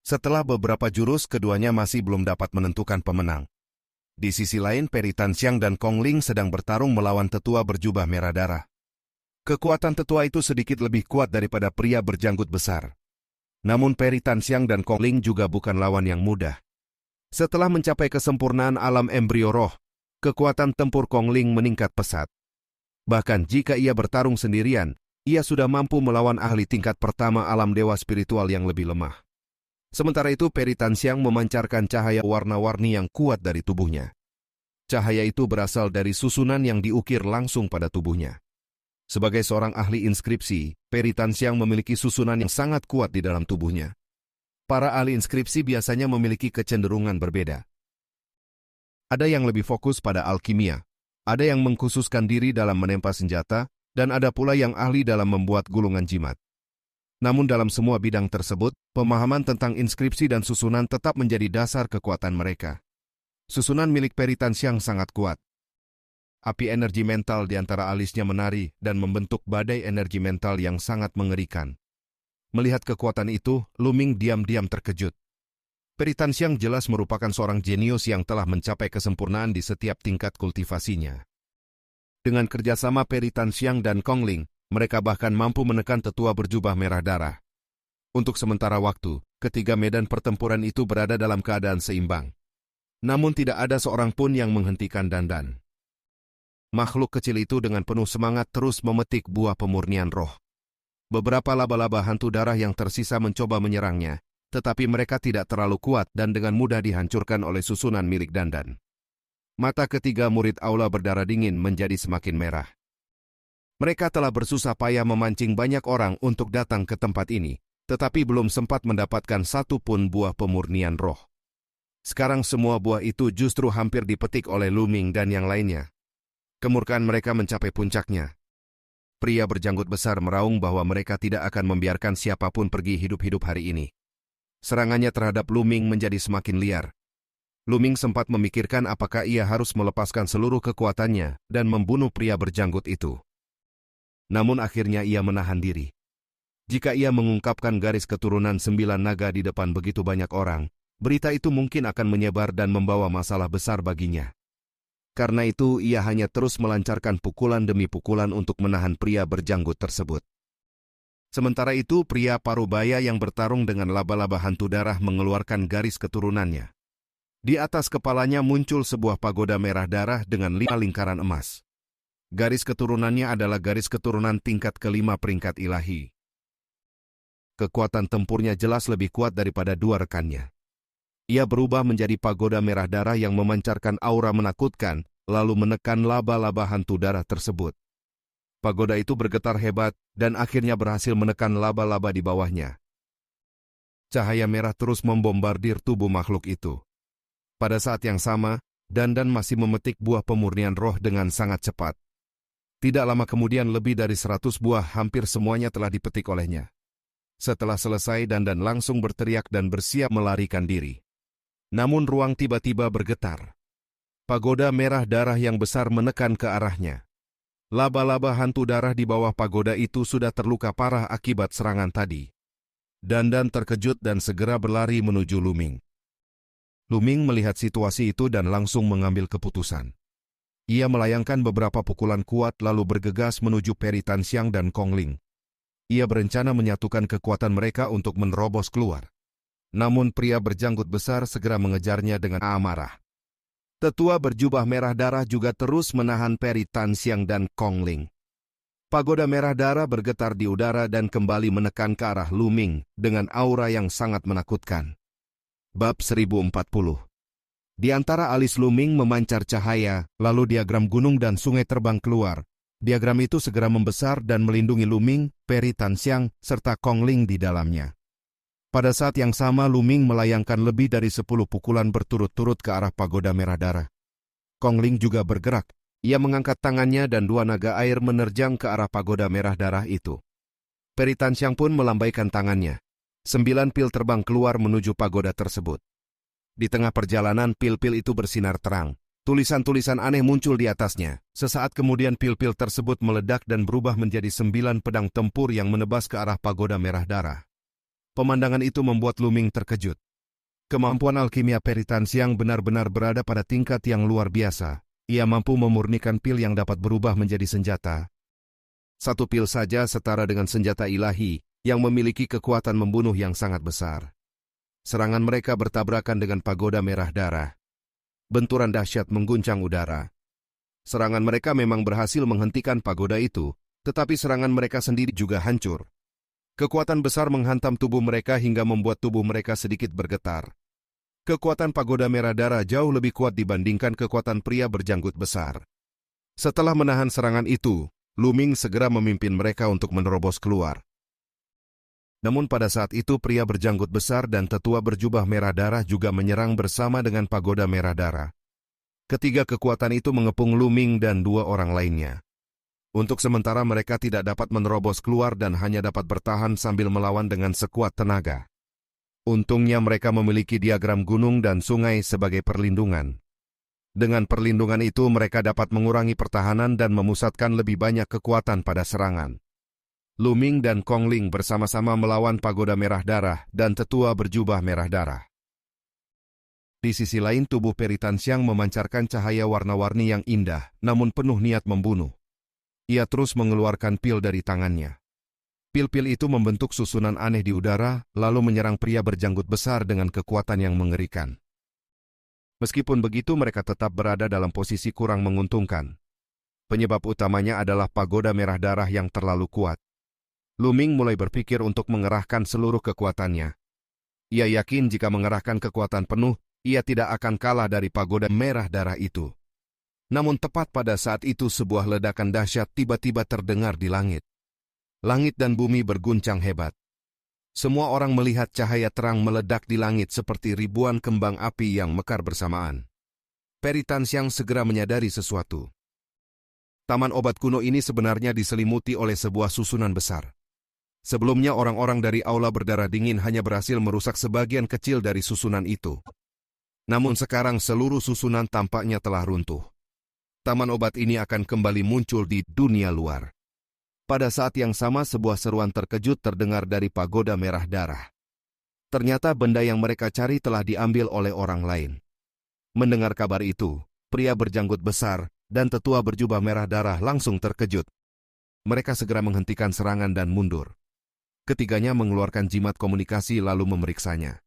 Setelah beberapa jurus, keduanya masih belum dapat menentukan pemenang. Di sisi lain, Peri Tanxiang dan Kong Ling sedang bertarung melawan tetua berjubah merah darah. Kekuatan tetua itu sedikit lebih kuat daripada pria berjanggut besar. Namun Peri Tanxiang dan Kong Ling juga bukan lawan yang mudah. Setelah mencapai kesempurnaan alam embrio roh, kekuatan tempur Kong Ling meningkat pesat. Bahkan jika ia bertarung sendirian, ia sudah mampu melawan ahli tingkat pertama alam dewa spiritual yang lebih lemah. Sementara itu Peri Tanxiang memancarkan cahaya warna-warni yang kuat dari tubuhnya. Cahaya itu berasal dari susunan yang diukir langsung pada tubuhnya. Sebagai seorang ahli inskripsi, Peri Tanxiang memiliki susunan yang sangat kuat di dalam tubuhnya. Para ahli inskripsi biasanya memiliki kecenderungan berbeda. Ada yang lebih fokus pada alkimia, ada yang mengkhususkan diri dalam menempa senjata, dan ada pula yang ahli dalam membuat gulungan jimat. Namun dalam semua bidang tersebut, pemahaman tentang inskripsi dan susunan tetap menjadi dasar kekuatan mereka. Susunan milik Peri Tanxiang sangat kuat. Api energi mental di antara alisnya menari dan membentuk badai energi mental yang sangat mengerikan. Melihat kekuatan itu, Lu Ming diam-diam terkejut. Peri Tanxiang jelas merupakan seorang jenius yang telah mencapai kesempurnaan di setiap tingkat kultivasinya. Dengan kerjasama Peri Tanxiang dan Kong Ling, mereka bahkan mampu menekan tetua berjubah merah darah. Untuk sementara waktu, ketiga medan pertempuran itu berada dalam keadaan seimbang. Namun tidak ada seorang pun yang menghentikan Dandan. Makhluk kecil itu dengan penuh semangat terus memetik buah pemurnian roh. Beberapa laba-laba hantu darah yang tersisa mencoba menyerangnya, tetapi mereka tidak terlalu kuat dan dengan mudah dihancurkan oleh susunan milik Dandan. Mata ketiga murid aula berdarah dingin menjadi semakin merah. Mereka telah bersusah payah memancing banyak orang untuk datang ke tempat ini, tetapi belum sempat mendapatkan satu pun buah pemurnian roh. Sekarang semua buah itu justru hampir dipetik oleh Lu Ming dan yang lainnya. Kemurkaan mereka mencapai puncaknya. Pria berjanggut besar meraung bahwa mereka tidak akan membiarkan siapapun pergi hidup-hidup hari ini. Serangannya terhadap Lu Ming menjadi semakin liar. Lu Ming sempat memikirkan apakah ia harus melepaskan seluruh kekuatannya dan membunuh pria berjanggut itu. Namun akhirnya ia menahan diri. Jika ia mengungkapkan garis keturunan 9 naga di depan begitu banyak orang, berita itu mungkin akan menyebar dan membawa masalah besar baginya. Karena itu ia hanya terus melancarkan pukulan demi pukulan untuk menahan pria berjanggut tersebut. Sementara itu, pria parubaya yang bertarung dengan laba-laba hantu darah mengeluarkan garis keturunannya. Di atas kepalanya muncul sebuah pagoda merah darah dengan 5 lingkaran emas. Garis keturunannya adalah garis keturunan tingkat kelima peringkat ilahi. Kekuatan tempurnya jelas lebih kuat daripada dua rekannya. Ia berubah menjadi pagoda merah darah yang memancarkan aura menakutkan, lalu menekan laba-laba hantu darah tersebut. Pagoda itu bergetar hebat dan akhirnya berhasil menekan laba-laba di bawahnya. Cahaya merah terus membombardir tubuh makhluk itu. Pada saat yang sama, Dandan masih memetik buah pemurnian roh dengan sangat cepat. Tidak lama kemudian lebih dari 100 buah hampir semuanya telah dipetik olehnya. Setelah selesai, Dandan langsung berteriak dan bersiap melarikan diri. Namun ruang tiba-tiba bergetar. Pagoda merah darah yang besar menekan ke arahnya. Laba-laba hantu darah di bawah pagoda itu sudah terluka parah akibat serangan tadi. Dandan terkejut dan segera berlari menuju Lu Ming. Lu Ming melihat situasi itu dan langsung mengambil keputusan. Ia melayangkan beberapa pukulan kuat lalu bergegas menuju Peri Tanxiang dan Kong Ling. Ia berencana menyatukan kekuatan mereka untuk menerobos keluar. Namun pria berjanggut besar segera mengejarnya dengan amarah. Tetua berjubah merah darah juga terus menahan Peri Tanxiang dan Kong Ling. Pagoda merah darah bergetar di udara dan kembali menekan ke arah Lu Ming dengan aura yang sangat menakutkan. Bab 1040. Di antara alis Lu Ming memancar cahaya, lalu diagram gunung dan sungai terbang keluar. Diagram itu segera membesar dan melindungi Lu Ming, Peri Tanxiang, serta Kong Ling di dalamnya. Pada saat yang sama, Lu Ming melayangkan lebih dari 10 pukulan berturut-turut ke arah pagoda merah darah. Kong Ling juga bergerak. Ia mengangkat tangannya dan 2 naga air menerjang ke arah pagoda merah darah itu. Peri Tanxiang pun melambaikan tangannya. 9 pil terbang keluar menuju pagoda tersebut. Di tengah perjalanan, pil-pil itu bersinar terang. Tulisan-tulisan aneh muncul di atasnya. Sesaat kemudian pil-pil tersebut meledak dan berubah menjadi 9 pedang tempur yang menebas ke arah pagoda merah darah. Pemandangan itu membuat Lu Ming terkejut. Kemampuan alkimia Peri Tanxiang benar-benar berada pada tingkat yang luar biasa. Ia mampu memurnikan pil yang dapat berubah menjadi senjata. 1 pil saja setara dengan senjata ilahi yang memiliki kekuatan membunuh yang sangat besar. Serangan mereka bertabrakan dengan pagoda merah darah. Benturan dahsyat mengguncang udara. Serangan mereka memang berhasil menghentikan pagoda itu, tetapi serangan mereka sendiri juga hancur. Kekuatan besar menghantam tubuh mereka hingga membuat tubuh mereka sedikit bergetar. Kekuatan pagoda merah darah jauh lebih kuat dibandingkan kekuatan pria berjanggut besar. Setelah menahan serangan itu, Lu Ming segera memimpin mereka untuk menerobos keluar. Namun pada saat itu pria berjanggut besar dan tetua berjubah merah darah juga menyerang bersama dengan pagoda merah darah. Ketiga kekuatan itu mengepung Lu Ming dan 2 orang lainnya. Untuk sementara mereka tidak dapat menerobos keluar dan hanya dapat bertahan sambil melawan dengan sekuat tenaga. Untungnya mereka memiliki diagram gunung dan sungai sebagai perlindungan. Dengan perlindungan itu mereka dapat mengurangi pertahanan dan memusatkan lebih banyak kekuatan pada serangan. Lu Ming dan Kong Ling bersama-sama melawan pagoda merah darah dan tetua berjubah merah darah. Di sisi lain tubuh Peri Tanxiang memancarkan cahaya warna-warni yang indah, namun penuh niat membunuh. Ia terus mengeluarkan pil dari tangannya. Pil-pil itu membentuk susunan aneh di udara, lalu menyerang pria berjanggut besar dengan kekuatan yang mengerikan. Meskipun begitu mereka tetap berada dalam posisi kurang menguntungkan. Penyebab utamanya adalah pagoda merah darah yang terlalu kuat. Lu Ming mulai berpikir untuk mengerahkan seluruh kekuatannya. Ia yakin jika mengerahkan kekuatan penuh, ia tidak akan kalah dari pagoda merah darah itu. Namun tepat pada saat itu sebuah ledakan dahsyat tiba-tiba terdengar di langit. Langit dan bumi berguncang hebat. Semua orang melihat cahaya terang meledak di langit seperti ribuan kembang api yang mekar bersamaan. Peri Tanxiang segera menyadari sesuatu. Taman obat kuno ini sebenarnya diselimuti oleh sebuah susunan besar. Sebelumnya orang-orang dari aula berdarah dingin hanya berhasil merusak sebagian kecil dari susunan itu. Namun sekarang seluruh susunan tampaknya telah runtuh. Taman obat ini akan kembali muncul di dunia luar. Pada saat yang sama sebuah seruan terkejut terdengar dari pagoda merah darah. Ternyata benda yang mereka cari telah diambil oleh orang lain. Mendengar kabar itu, pria berjanggut besar dan tetua berjubah merah darah langsung terkejut. Mereka segera menghentikan serangan dan mundur. Ketiganya mengeluarkan jimat komunikasi lalu memeriksanya.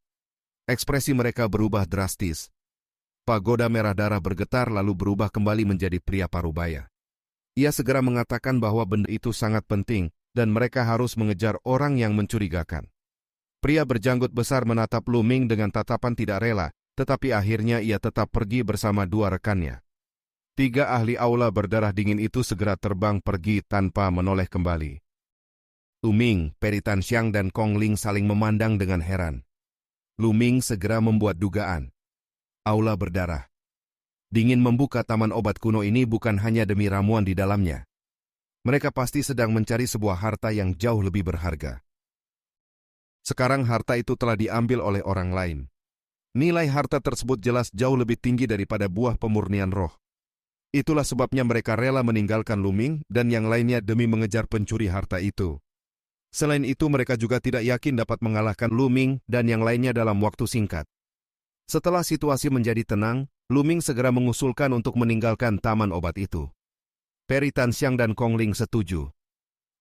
Ekspresi mereka berubah drastis. Pagoda merah darah bergetar lalu berubah kembali menjadi pria parubaya. Ia segera mengatakan bahwa benda itu sangat penting dan mereka harus mengejar orang yang mencurigakan. Pria berjanggut besar menatap Lu Ming dengan tatapan tidak rela, tetapi akhirnya ia tetap pergi bersama dua rekannya. Tiga ahli aula berdarah dingin itu segera terbang pergi tanpa menoleh kembali. Lu Ming, Peri Tanxiang dan Kong Ling saling memandang dengan heran. Lu Ming segera membuat dugaan. Aula berdarah. Dingin membuka taman obat kuno ini bukan hanya demi ramuan di dalamnya. Mereka pasti sedang mencari sebuah harta yang jauh lebih berharga. Sekarang harta itu telah diambil oleh orang lain. Nilai harta tersebut jelas jauh lebih tinggi daripada buah pemurnian roh. Itulah sebabnya mereka rela meninggalkan Lu Ming dan yang lainnya demi mengejar pencuri harta itu. Selain itu mereka juga tidak yakin dapat mengalahkan Lu Ming dan yang lainnya dalam waktu singkat. Setelah situasi menjadi tenang, Lu Ming segera mengusulkan untuk meninggalkan taman obat itu. Peri Tanxiang dan Kong Ling setuju.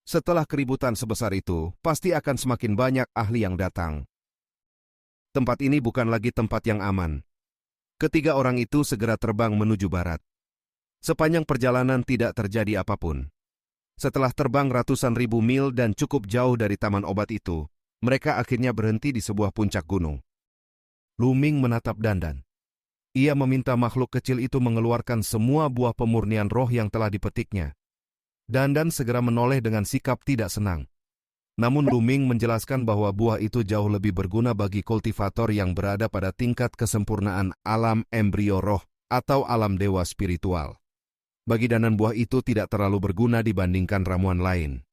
Setelah keributan sebesar itu, pasti akan semakin banyak ahli yang datang. Tempat ini bukan lagi tempat yang aman. Ketiga orang itu segera terbang menuju barat. Sepanjang perjalanan tidak terjadi apapun. Setelah terbang ratusan ribu mil dan cukup jauh dari taman obat itu, mereka akhirnya berhenti di sebuah puncak gunung. Lu Ming menatap Dandan. Ia meminta makhluk kecil itu mengeluarkan semua buah pemurnian roh yang telah dipetiknya. Dandan segera menoleh dengan sikap tidak senang. Namun Lu Ming menjelaskan bahwa buah itu jauh lebih berguna bagi kultivator yang berada pada tingkat kesempurnaan alam embrio roh atau alam dewa spiritual. Bagi Dandan buah itu tidak terlalu berguna dibandingkan ramuan lain.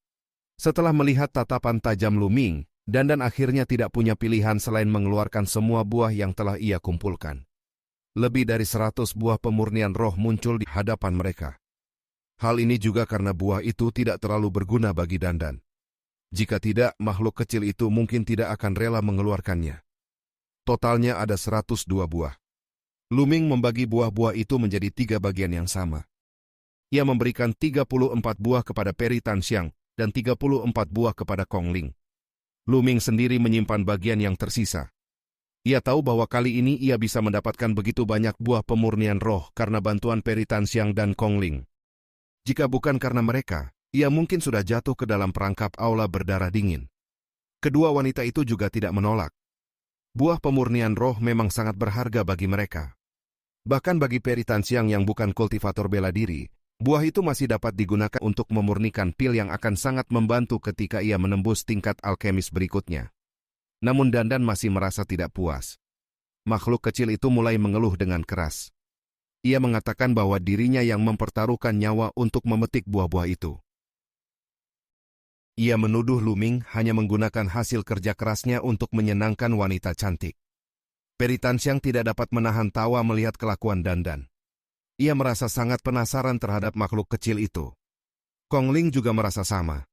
Setelah melihat tatapan tajam Lu Ming, Dandan akhirnya tidak punya pilihan selain mengeluarkan semua buah yang telah ia kumpulkan. Lebih dari 100 buah pemurnian roh muncul di hadapan mereka. Hal ini juga karena buah itu tidak terlalu berguna bagi Dandan. Jika tidak, makhluk kecil itu mungkin tidak akan rela mengeluarkannya. Totalnya ada 102 buah. Lu Ming membagi buah-buah itu menjadi 3 bagian yang sama. Ia memberikan 34 buah kepada Peri Tanxiang dan 34 buah kepada Kong Ling. Lu Ming sendiri menyimpan bagian yang tersisa. Ia tahu bahwa kali ini ia bisa mendapatkan begitu banyak buah pemurnian roh karena bantuan Peri Tanxiang dan Kong Ling. Jika bukan karena mereka, ia mungkin sudah jatuh ke dalam perangkap aula berdarah dingin. Kedua wanita itu juga tidak menolak. Buah pemurnian roh memang sangat berharga bagi mereka. Bahkan bagi Peri Tanxiang yang bukan kultivator bela diri, buah itu masih dapat digunakan untuk memurnikan pil yang akan sangat membantu ketika ia menembus tingkat alkemis berikutnya. Namun Dandan masih merasa tidak puas. Makhluk kecil itu mulai mengeluh dengan keras. Ia mengatakan bahwa dirinya yang mempertaruhkan nyawa untuk memetik buah-buah itu. Ia menuduh Lu Ming hanya menggunakan hasil kerja kerasnya untuk menyenangkan wanita cantik. Peri Tanxiang tidak dapat menahan tawa melihat kelakuan Dandan. Ia merasa sangat penasaran terhadap makhluk kecil itu. Kong Ling juga merasa sama.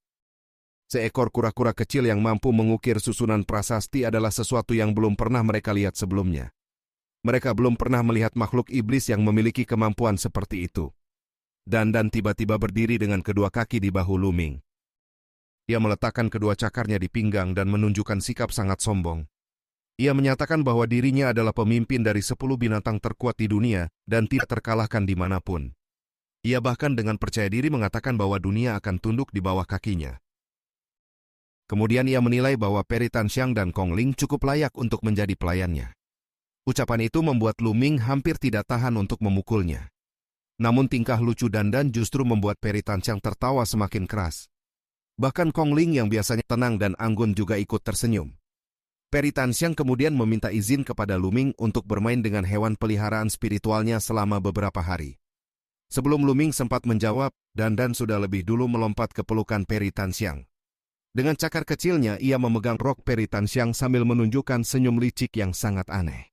Seekor kura-kura kecil yang mampu mengukir susunan prasasti adalah sesuatu yang belum pernah mereka lihat sebelumnya. Mereka belum pernah melihat makhluk iblis yang memiliki kemampuan seperti itu. Dandan tiba-tiba berdiri dengan kedua kaki di bahu Luming. Ia meletakkan kedua cakarnya di pinggang dan menunjukkan sikap sangat sombong. Ia menyatakan bahwa dirinya adalah pemimpin dari 10 binatang terkuat di dunia dan tidak terkalahkan dimanapun. Ia bahkan dengan percaya diri mengatakan bahwa dunia akan tunduk di bawah kakinya. Kemudian ia menilai bahwa Peri Tanxiang dan Kong Ling cukup layak untuk menjadi pelayannya. Ucapan itu membuat Luming hampir tidak tahan untuk memukulnya. Namun tingkah lucu Dandan justru membuat Peri Tanxiang tertawa semakin keras. Bahkan Kong Ling yang biasanya tenang dan anggun juga ikut tersenyum. Peri Tanxiang kemudian meminta izin kepada Luming untuk bermain dengan hewan peliharaan spiritualnya selama beberapa hari. Sebelum Luming sempat menjawab, Dandan sudah lebih dulu melompat ke pelukan Peri Tanxiang. Dengan cakar kecilnya, ia memegang rok Peri Tanxiang sambil menunjukkan senyum licik yang sangat aneh.